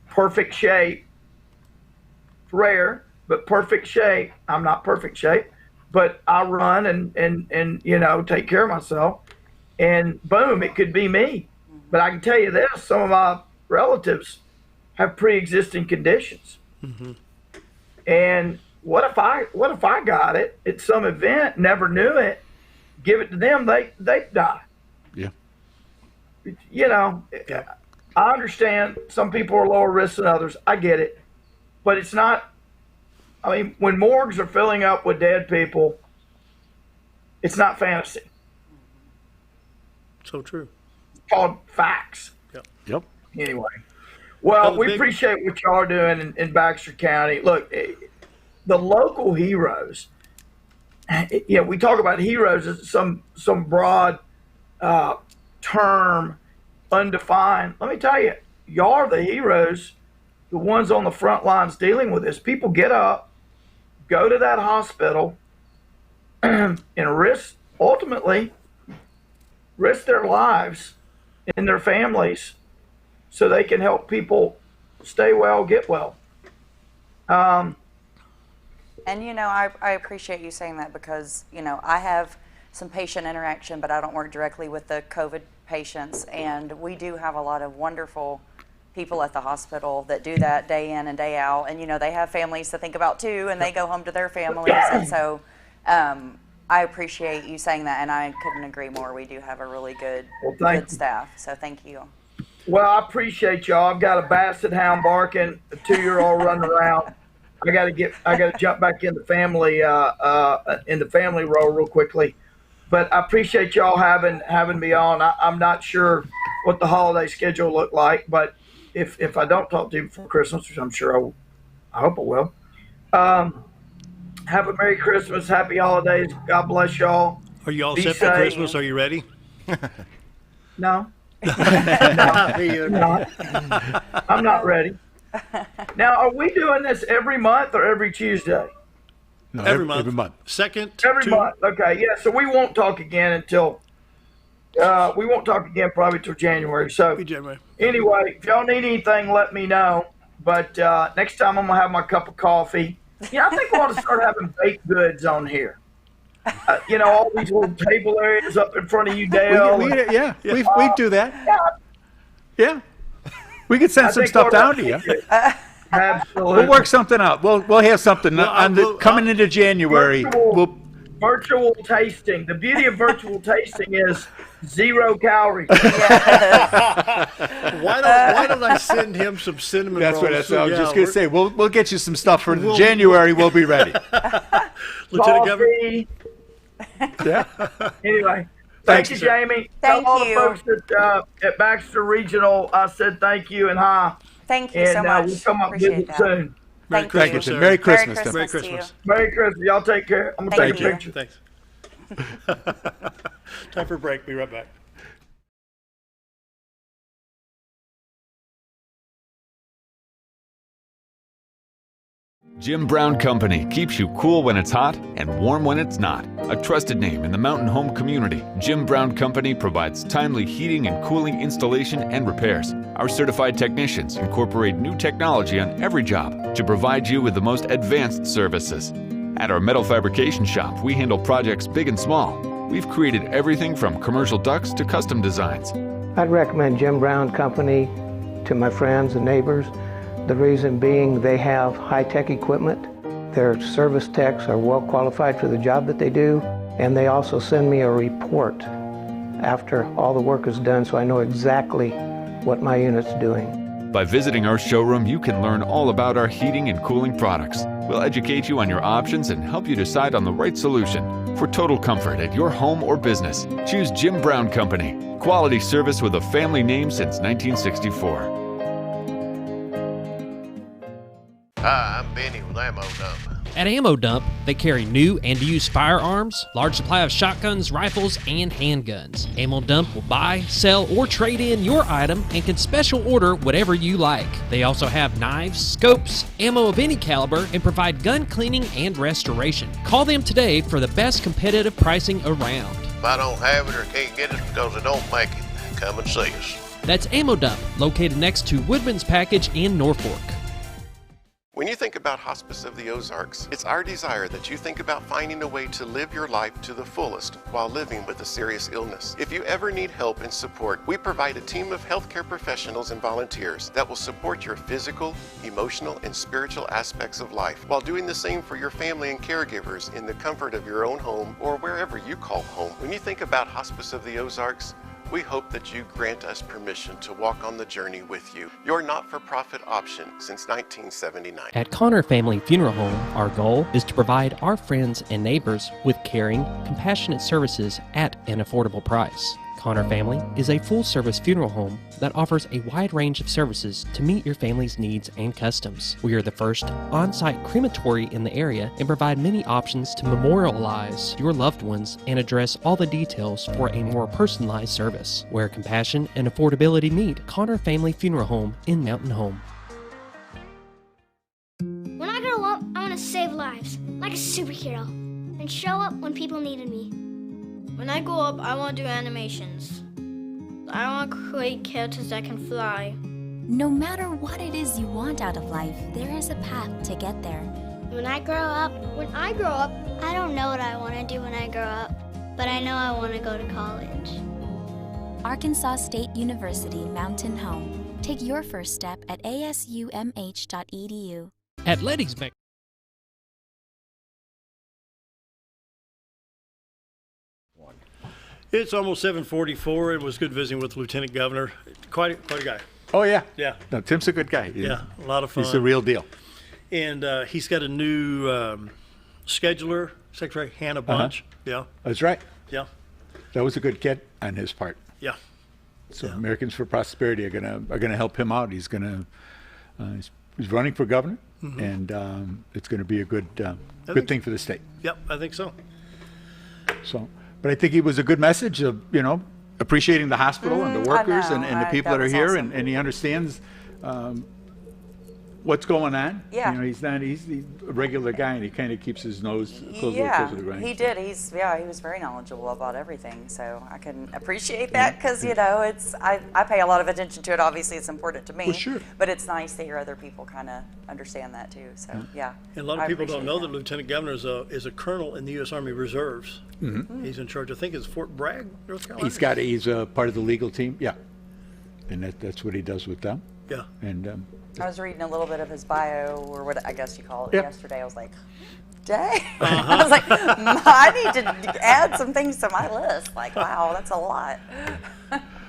perfect shape, rare, but perfect shape. I'm not perfect shape, but I run and take care of myself. And boom, it could be me. But I can tell you this, some of my relatives have pre-existing conditions. Mm-hmm. And what if I got it at some event, never knew it, give it to them, they die. Yeah. I understand some people are lower risk than others. I get it. But it's not, when morgues are filling up with dead people, it's not fantasy. So true. It's called facts. Yep. Anyway. Well, we appreciate what y'all are doing in Baxter County. Look, the local heroes, we talk about heroes as some broad term, undefined. Let me tell you, y'all are the heroes, the ones on the front lines dealing with this. People get up, go to that hospital, and ultimately risk their lives and their families so they can help people stay well, get well. And, I appreciate you saying that because, I have some patient interaction, but I don't work directly with the COVID patients. And we do have a lot of wonderful people at the hospital that do that day in and day out. And, they have families to think about too, and they go home to their families. And so I appreciate you saying that, and I couldn't agree more. We do have a really good staff. So thank you. Well, I appreciate y'all. I've got a basset hound barking, a 2-year-old running around. I got to jump back in the family role real quickly. But I appreciate y'all having me on. I'm not sure what the holiday schedule looked like, but if I don't talk to you before Christmas, which I'm sure I hope I will. Have a Merry Christmas, Happy Holidays. God bless y'all. Are you all set for Christmas? Are you ready? No. No, I'm not ready. Now, are we doing this every month or every Tuesday? No, every month. Every month. Okay, yeah. So we won't talk again until We won't talk again probably till January. So January. Anyway, if y'all need anything, let me know. But next time I'm gonna have my cup of coffee. I think we ought to start having baked goods on here. All these little table areas up in front of you, Dale. We do that. Yeah. We could send some stuff down to you. Absolutely. We'll work something out. We'll have something coming into January. Virtual tasting. The beauty of virtual tasting is 0 calories. Why don't I send him some cinnamon rolls? That's what I was just going to say. We'll get you some stuff for January. We'll be ready. Lieutenant Governor. Yeah. Anyway, thank you, Jamie. Thank Tell all you. the folks at Baxter Regional, I said thank you and hi. Thank you so much. We'll come up and Appreciate visit that. soon. Thank you. Merry Christmas. Merry to you. Christmas. Merry Christmas. Y'all take care. I'm going to take a picture. Thanks. Time for a break. Be right back. Jim Brown Company keeps you cool when it's hot and warm when it's not. A trusted name in the mountain home community, Jim Brown Company provides timely heating and cooling installation and repairs. Our certified technicians incorporate new technology on every job to provide you with the most advanced services. At our metal fabrication shop, we handle projects big and small. We've created everything from commercial ducts to custom designs. I'd recommend Jim Brown Company to my friends and neighbors. The reason being they have high-tech equipment. Their service techs are well qualified for the job that they do, and they also send me a report after all the work is done so I know exactly what my unit's doing. By visiting our showroom, you can learn all about our heating and cooling products. We'll educate you on your options and help you decide on the right solution. For total comfort at your home or business, choose Jim Brown Company. Quality service with a family name since 1964. Hi, I'm Benny with Ammo Dump. At Ammo Dump, they carry new and used firearms, large supply of shotguns, rifles, and handguns. Ammo Dump will buy, sell, or trade in your item and can special order whatever you like. They also have knives, scopes, ammo of any caliber, and provide gun cleaning and restoration. Call them today for the best competitive pricing around. If I don't have it or can't get it because I don't make it, come and see us. That's Ammo Dump, located next to Woodman's Package in Norfolk. When you think about Hospice of the Ozarks, it's our desire that you think about finding a way to live your life to the fullest while living with a serious illness. If you ever need help and support, we provide a team of healthcare professionals and volunteers that will support your physical, emotional, and spiritual aspects of life while doing the same for your family and caregivers in the comfort of your own home or wherever you call home. When you think about Hospice of the Ozarks, we hope that you grant us permission to walk on the journey with you. Your not-for-profit option since 1979. At Connor Family Funeral Home, our goal is to provide our friends and neighbors with caring, compassionate services at an affordable price. Connor Family is a full-service funeral home that offers a wide range of services to meet your family's needs and customs. We are the first on-site crematory in the area and provide many options to memorialize your loved ones and address all the details for a more personalized service. Where compassion and affordability meet, Connor Family Funeral Home in Mountain Home. When I grow up, I want to save lives, like a superhero, and show up when people needed me. When I grow up, I want to do animations. I want to create characters that can fly. No matter what it is you want out of life, there is a path to get there. When I grow up, I don't know what I want to do when I grow up, but I know I want to go to college. Arkansas State University Mountain Home. Take your first step at asumh.edu. At Letty's Bank. It's almost 7:44. It was good visiting with Lieutenant Governor. Quite a guy. Oh, yeah. Yeah. No, Tim's a good guy. Yeah, a lot of fun. He's the real deal. And he's got a new scheduler, Secretary Hannah Bunch. Yeah. That's right. Yeah. That was a good kid on his part. Yeah. So Americans for Prosperity are gonna help him out. He's he's running for governor, and it's going to be a good thing for the state. Yep, I think so. So. But I think it was a good message of, appreciating the hospital and the workers and the people that are here. Awesome. And he understands what's going on. Yeah. You know, he's a regular guy, and he kind of keeps his nose close to the ground. He did. He was very knowledgeable about everything, so I can appreciate that because, you know, I pay a lot of attention to it. Obviously, it's important to me. Well, sure. But it's nice to hear other people kind of understand that too. So, yeah. And a lot of people don't know that Lieutenant Governor is a colonel in the U.S. Army Reserves. Mm-hmm. He's in charge, I think, it's Fort Bragg, North Carolina. He's a part of the legal team, yeah. And that's what he does with them. Yeah. And I was reading a little bit of his bio, or what I guess you call it, Yep. yesterday. I was like, dang. I was like, I need to add some things to my list. Like, wow, that's a lot.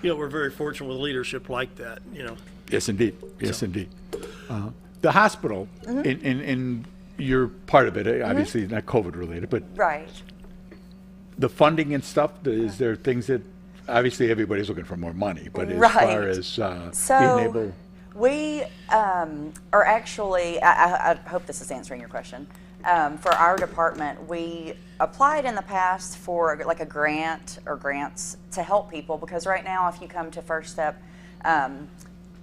You know, we're very fortunate with leadership like that, you know. Yes, indeed. Yes, indeed. The hospital, in you're part of it, obviously not COVID related, but right. The funding and stuff, is there things that, obviously everybody's looking for more money, but as Right. far as being able... We are actually, I hope this is answering your question. For our department, we applied in the past for like a grant or grants to help people, because right now if you come to First Step,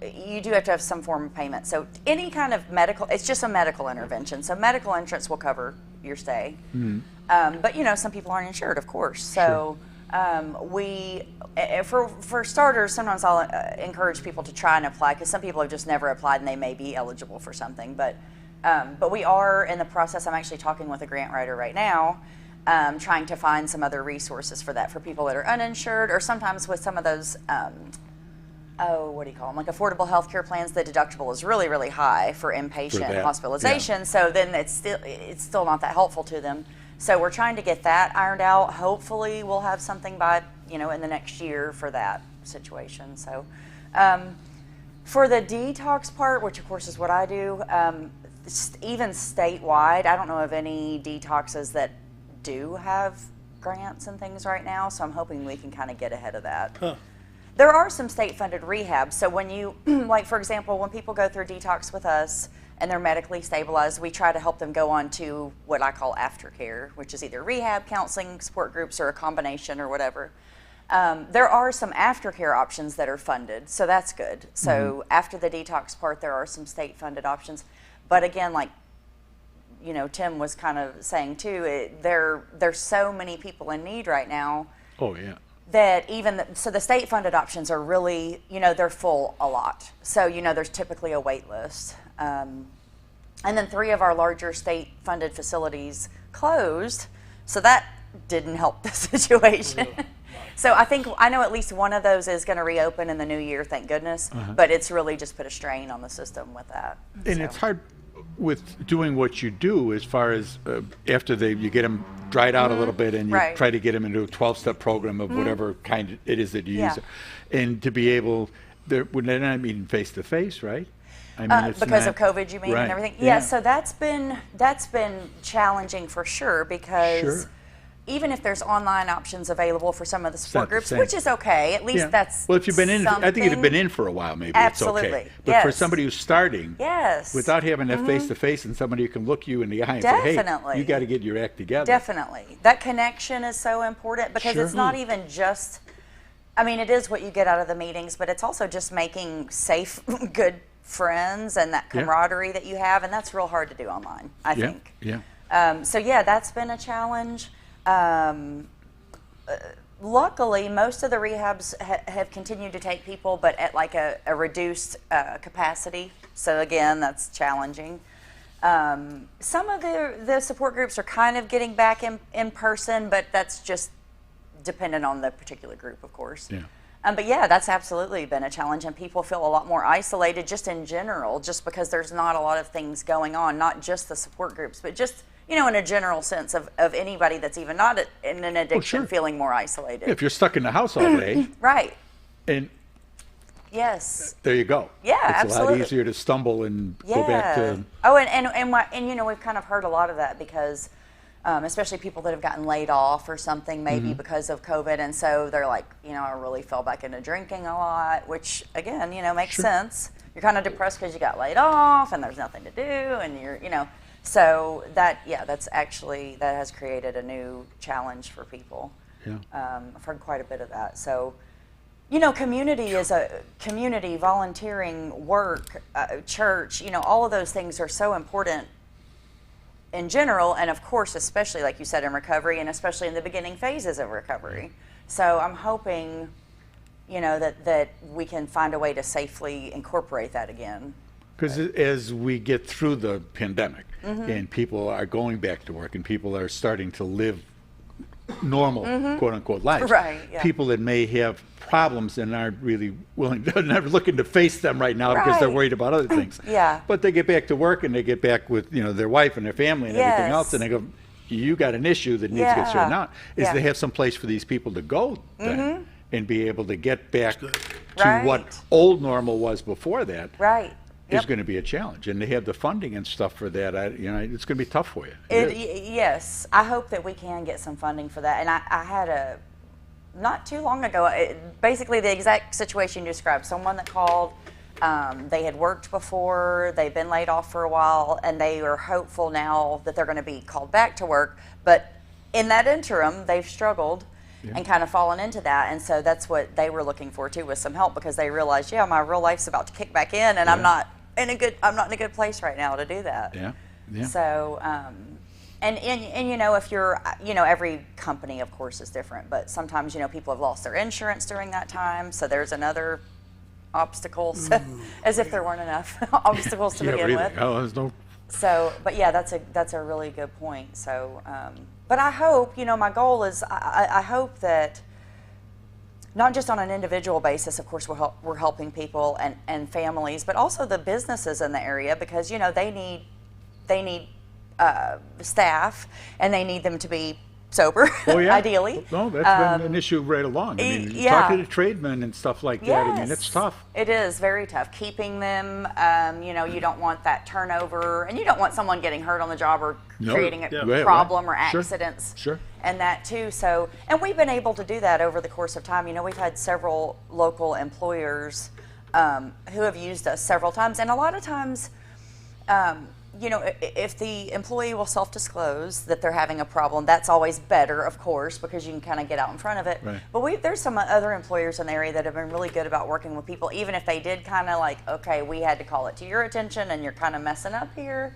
you do have to have some form of payment. So any kind of medical, it's just a medical intervention. So medical insurance will cover your stay. But you know, some people aren't insured, of course. So for starters, sometimes I'll encourage people to try and apply, because some people have just never applied and they may be eligible for something. But we are in the process. I'm actually talking with a grant writer right now, trying to find some other resources for that, for people that are uninsured, or sometimes with some of those, what do you call them? Like affordable health care plans, the deductible is really, really high for inpatient hospitalization. Yeah. So then it's still not that helpful to them. So we're trying to get that ironed out. Hopefully we'll have something by, you know, in the next year for that situation. So for the detox part, which of course is what I do, even statewide, I don't know of any detoxes that do have grants and things right now. So I'm hoping we can kind of get ahead of that. Huh. There are some state-funded rehabs. So when you, like for example, when people go through detox with us and they're medically stabilized, we try to help them go on to what I call aftercare, which is either rehab, counseling, support groups, or a combination or whatever. There are some aftercare options that are funded, so that's good. So after the detox part, there are some state-funded options. But again, like, you know, Tim was kind of saying too, there's so many people in need right now. Oh, yeah. That so the state-funded options are really, you know, they're full a lot. So, you know, there's typically a wait list. And then 3 of our larger state-funded facilities closed, so that didn't help the situation. So I know at least one of those is going to reopen in the new year, thank goodness. But it's really just put a strain on the system with that. And it's hard with doing what you do, as far as after you get them dried out a little bit, and you try to get them into a 12-step program of whatever kind it is that you use, and to be able, they're not meeting face-to-face, right? I mean, it's because not, of COVID, you mean, right. and everything. Yeah. So that's been challenging for sure, because even if there's online options available for some of the support groups, which is okay, at least that's well, if you've been in, something. I think if you've been in for a while, maybe Absolutely. it's okay. But for somebody who's starting, without having that face-to-face and somebody who can look you in the eye and say, hey, you got to get your act together. Definitely. That connection is so important, because it's not even just, I mean, it is what you get out of the meetings, but it's also just making safe, good friends and that camaraderie that you have, and that's real hard to do online, I think. So yeah, that's been a challenge. Luckily, most of the rehabs have continued to take people, but at like a reduced capacity. So again, that's challenging. Some of the support groups are kind of getting back in person, but that's just dependent on the particular group, of course. But yeah, that's absolutely been a challenge, and people feel a lot more isolated just in general, just because there's not a lot of things going on, not just the support groups, but just, you know, in a general sense of anybody that's even not in an addiction feeling more isolated. If you're stuck in the house all day. Right. And yes. There you go. Yeah, it's absolutely. a lot easier to stumble and go back to. Oh, and you know, we've kind of heard a lot of that, because especially people that have gotten laid off or something, maybe because of COVID, and so they're like, you know, I really fell back into drinking a lot, which again, you know, makes sense. You're kind of depressed because you got laid off and there's nothing to do, and you're, you know, so that has created a new challenge for people. I've heard quite a bit of that. So You know, community is a community, volunteering, work, church, you know, all of those things are so important in general, and of course, especially like you said, in recovery, and especially in the beginning phases of recovery. So I'm hoping, you know, that we can find a way to safely incorporate that again. Because as we get through the pandemic and people are going back to work and people are starting to live normal, quote unquote, lives, Right, yeah. people that may have problems and aren't really willing, not looking to face them right now because they're Right. worried about other things. Yeah. But they get back to work and they get back with, you know, their wife and their family and everything else, and they go, you got an issue that needs to get straightened out. Is they have some place for these people to go then and be able to get back to what old normal was before that. Right. Is going to be a challenge, and they have the funding and stuff for that. You know, it's going to be tough for you. Yes, I hope that we can get some funding for that. And I had not too long ago, basically the exact situation you described. Someone that called, they had worked before, they've been laid off for a while, and they are hopeful now that they're going to be called back to work. But in that interim, they've struggled and kind of fallen into that. And so that's what they were looking for too, was some help, because they realized, my real life's about to kick back in, and I'm not in a good place right now to do that. Yeah. So, and you know, if you're, you know, every company of course is different, but sometimes, you know, people have lost their insurance during that time, so there's another obstacle, so, as if there weren't enough obstacles to begin with. Oh, there's no. So, but yeah, that's a really good point. So, but I hope, you know, my goal is, I hope that not just on an individual basis, of course, we're helping people and families, but also the businesses in the area, because, you know, they need staff, and they need them to be sober, ideally. No, that's been an issue right along. I mean, talking to tradesmen and stuff like that, I mean, it's tough. It is very tough. Keeping them, you know, you don't want that turnover, and you don't want someone getting hurt on the job or creating a problem or accidents. Sure. And that too. So, and we've been able to do that over the course of time. You know, we've had several local employers who have used us several times, and a lot of times, you know, if the employee will self-disclose that they're having a problem, that's always better, of course, because you can kind of get out in front of it. Right. But there's some other employers in the area that have been really good about working with people, even if they did kind of like, okay, we had to call it to your attention and you're kind of messing up here.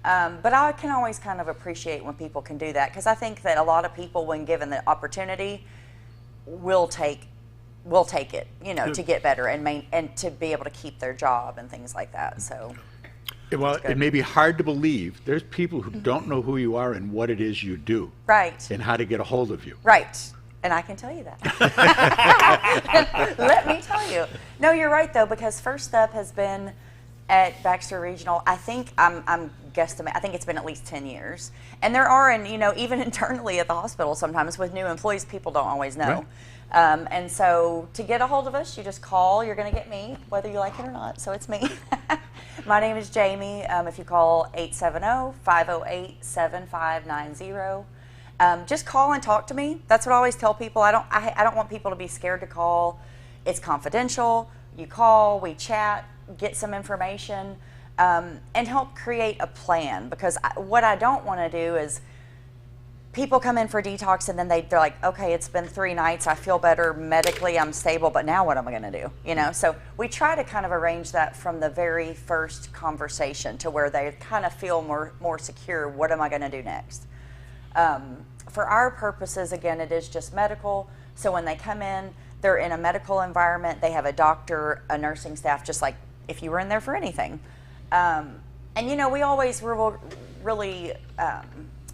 But I can always kind of appreciate when people can do that, because I think that a lot of people, when given the opportunity, will take it, you know, to get better and to be able to keep their job and things like that. So. Well, it may be hard to believe. There's people who don't know who you are and what it is you do. Right. And how to get a hold of you. Right. And I can tell you that. Let me tell you. No, you're right, though, because First Step has been at Baxter Regional, I think, I'm guesstimating, I think it's been at least 10 years. And there are, and you know, even internally at the hospital sometimes with new employees, people don't always know. Right. And so to get a hold of us, you just call. You're going to get me, whether you like it or not. So it's me. My name is Jamie. If you call 870-508-7590, just call and talk to me. That's what I always tell people. I don't want people to be scared to call. It's confidential. You call, we chat, get some information, and help create a plan. Because what I don't want to do is people come in for detox and then they're like, okay, it's been 3 nights, I feel better medically, I'm stable, but now what am I going to do? You know, so we try to kind of arrange that from the very first conversation to where they kind of feel more secure. What am I going to do next? For our purposes, again, it is just medical. So when they come in, they're in a medical environment. They have a doctor, a nursing staff, just like if you were in there for anything. And you know, we always really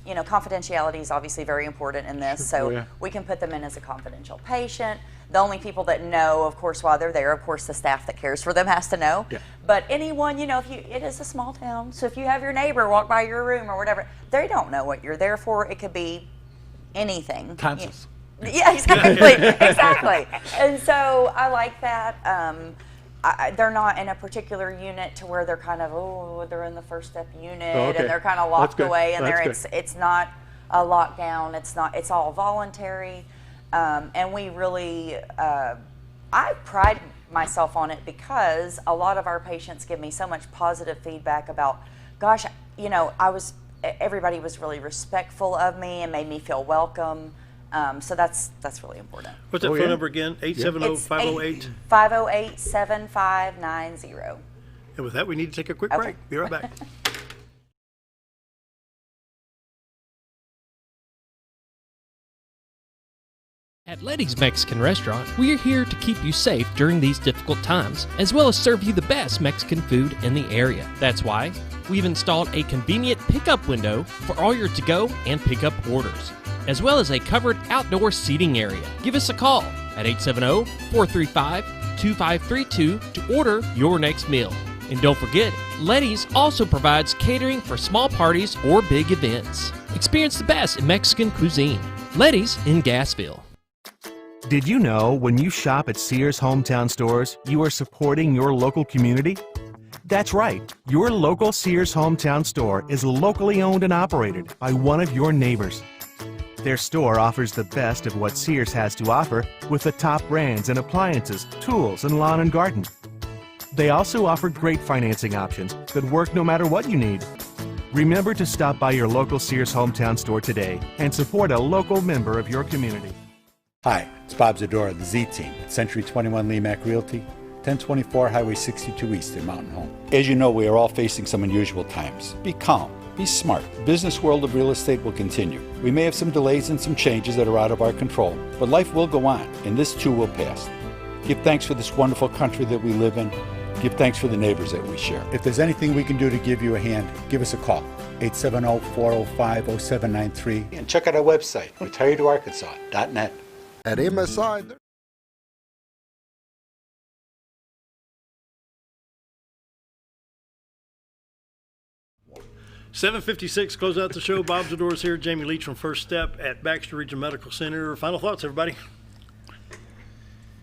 you know, confidentiality is obviously very important in this, so we can put them in as a confidential patient. The only people that know, of course, while they're there, of course, the staff that cares for them has to know. Yeah. But anyone, you know, it is a small town, so if you have your neighbor walk by your room or whatever, they don't know what you're there for. It could be anything. Tonsils. Yeah, exactly, exactly. And so I like that. They're not in a particular unit to where they're kind of, they're in the First Step unit and they're kind of locked away and it's not a lockdown. It's all voluntary. And we really, I pride myself on it because a lot of our patients give me so much positive feedback about, gosh, you know, everybody was really respectful of me and made me feel welcome. So that's really important. What's that phone number again? 870-508? 508-7590. And with that, we need to take a quick break. Be right back. At Letty's Mexican Restaurant, we are here to keep you safe during these difficult times, as well as serve you the best Mexican food in the area. That's why we've installed a convenient pickup window for all your to-go and pickup orders, as well as a covered outdoor seating area. Give us a call at 870-435-2532 to order your next meal. And don't forget, Letty's also provides catering for small parties or big events. Experience the best in Mexican cuisine. Letty's in Gassville. Did you know when you shop at Sears Hometown Stores, you are supporting your local community? That's right. Your local Sears Hometown Store is locally owned and operated by one of your neighbors. Their store offers the best of what Sears has to offer with the top brands in appliances, tools, and lawn and garden. They also offer great financing options that work no matter what you need. Remember to stop by your local Sears Hometown Store today and support a local member of your community. Hi, it's Bob Zadora, the Z-Team at Century 21 Lemac Realty, 1024 Highway 62 East in Mountain Home. As you know, we are all facing some unusual times. Be calm. Be smart. The business world of real estate will continue. We may have some delays and some changes that are out of our control, but life will go on, and this too will pass. Give thanks for this wonderful country that we live in. Give thanks for the neighbors that we share. If there's anything we can do to give you a hand, give us a call. 870-405-0793. And check out our website, retiredtoarkansas.net. At MSI, 7:56, close out the show. Bob Zador's here. Jamie Leach from First Step at Baxter Regional Medical Center. Final thoughts, everybody?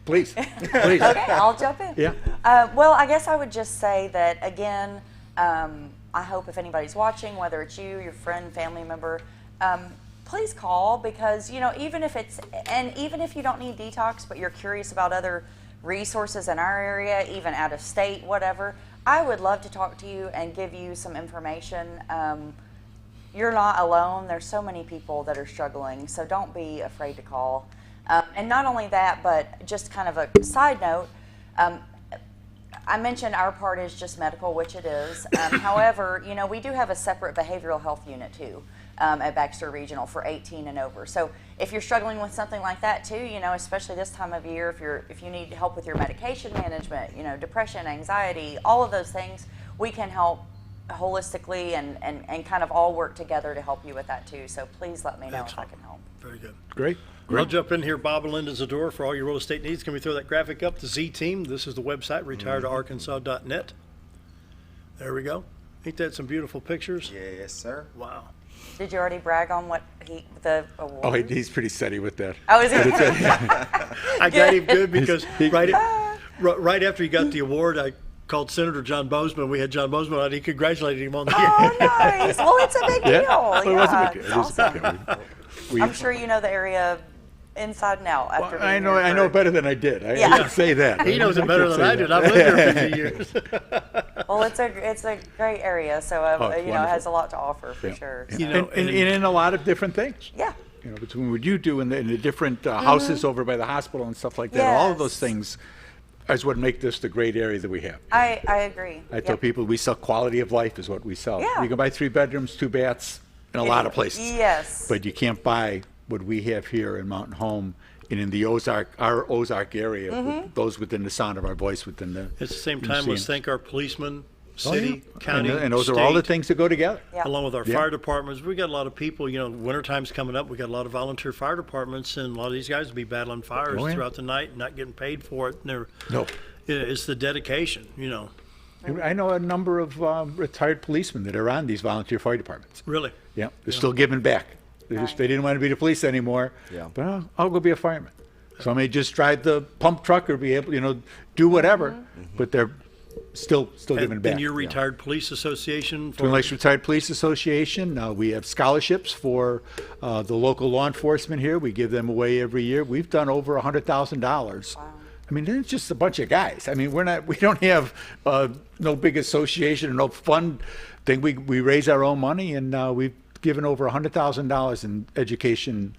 Please. Okay, I'll jump in. Yeah. Well, I guess I would just say that, again, I hope if anybody's watching, whether it's you, your friend, family member, please call, because, you know, even if you don't need detox, but you're curious about other resources in our area, even out of state, whatever, I would love to talk to you and give you some information. You're not alone. There's so many people that are struggling, so don't be afraid to call. And not only that, but just kind of a side note, I mentioned our part is just medical, which it is. However, you know, we do have a separate behavioral health unit too at Baxter Regional for 18 and over. So if you're struggling with something like that too, you know, especially this time of year, if you need help with your medication management, you know, depression, anxiety, all of those things, we can help holistically and kind of all work together to help you with that too. So please let me know if I can help. Very good. Great. I'll jump in here. Bob and Linda Zador for all your real estate needs. Can we throw that graphic up? The Z-Team. This is the website, retiredtoarkansas.net. There we go. Ain't that some beautiful pictures? Yes, sir. Wow. Did you already brag on the award? Oh, he's pretty steady with that. Oh, is he? I got him good because right after he got the award, I called Senator John Bozeman. We had John Bozeman on. He congratulated him on the Oh, nice. Well, it's a big deal. Yeah, it was a big deal. It's awesome. I'm sure you know the area inside and out. After I know better than I did. I can say that. He knows it better than I did. I've lived there for 50 years. Well, it's a great area, so you know, it has a lot to offer for sure. So. You know, and in a lot of different things. Yeah. You know, between what you do and the different houses over by the hospital and stuff like that, all of those things is what make this the great area that we have. I agree. I tell people we sell quality of life is what we sell. Yeah. You can buy 3 bedrooms, 2 baths in a lot of places. Yes. But you can't buy what we have here in Mountain Home and in the our Ozark area, with those within the sound of our voice within the. At the same time, let's thank our policemen, city, county, and those state, are all the things that go together. Along with our fire departments. We got a lot of people, you know, wintertime's coming up. We got a lot of volunteer fire departments, and a lot of these guys will be battling fires throughout the night and not getting paid for it. And it's the dedication, you know. I know a number of retired policemen that are on these volunteer fire departments. Really? Yeah, they're still giving back. They didn't want to be the police anymore. Yeah. But I'll go be a fireman. So I may just drive the pump truck or be able, you know, do whatever. But they're still giving back. And your retired police association? Twin Lakes Retired Police Association. We have scholarships for the local law enforcement here. We give them away every year. We've done over $100,000. Wow. I mean, it's just a bunch of guys. I mean, we don't have no big association or no fund thing. We raise our own money and we've given over $100,000 in education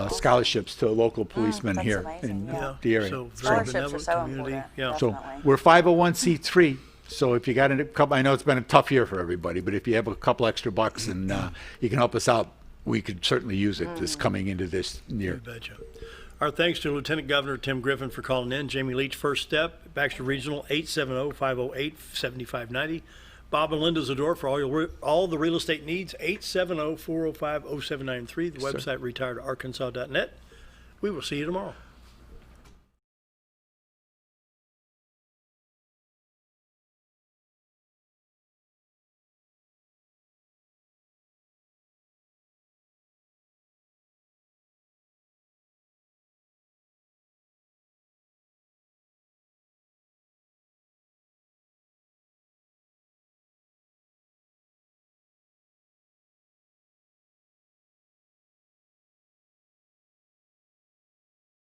scholarships to local policemen here in the area. So very Scholarships are so important. Yeah. So Definitely. we're 501c3. So if you got a couple, I know it's been a tough year for everybody, but if you have a couple extra bucks and you can help us out, we could certainly use it this coming into this year. You betcha. Our thanks to Lieutenant Governor Tim Griffin for calling in. Jamie Leach, First Step, Baxter Regional, 870-508-7590. Bob and Linda Zador for all the real estate needs, 870-405-0793. The website, retiredarkansas.net. We will see you tomorrow.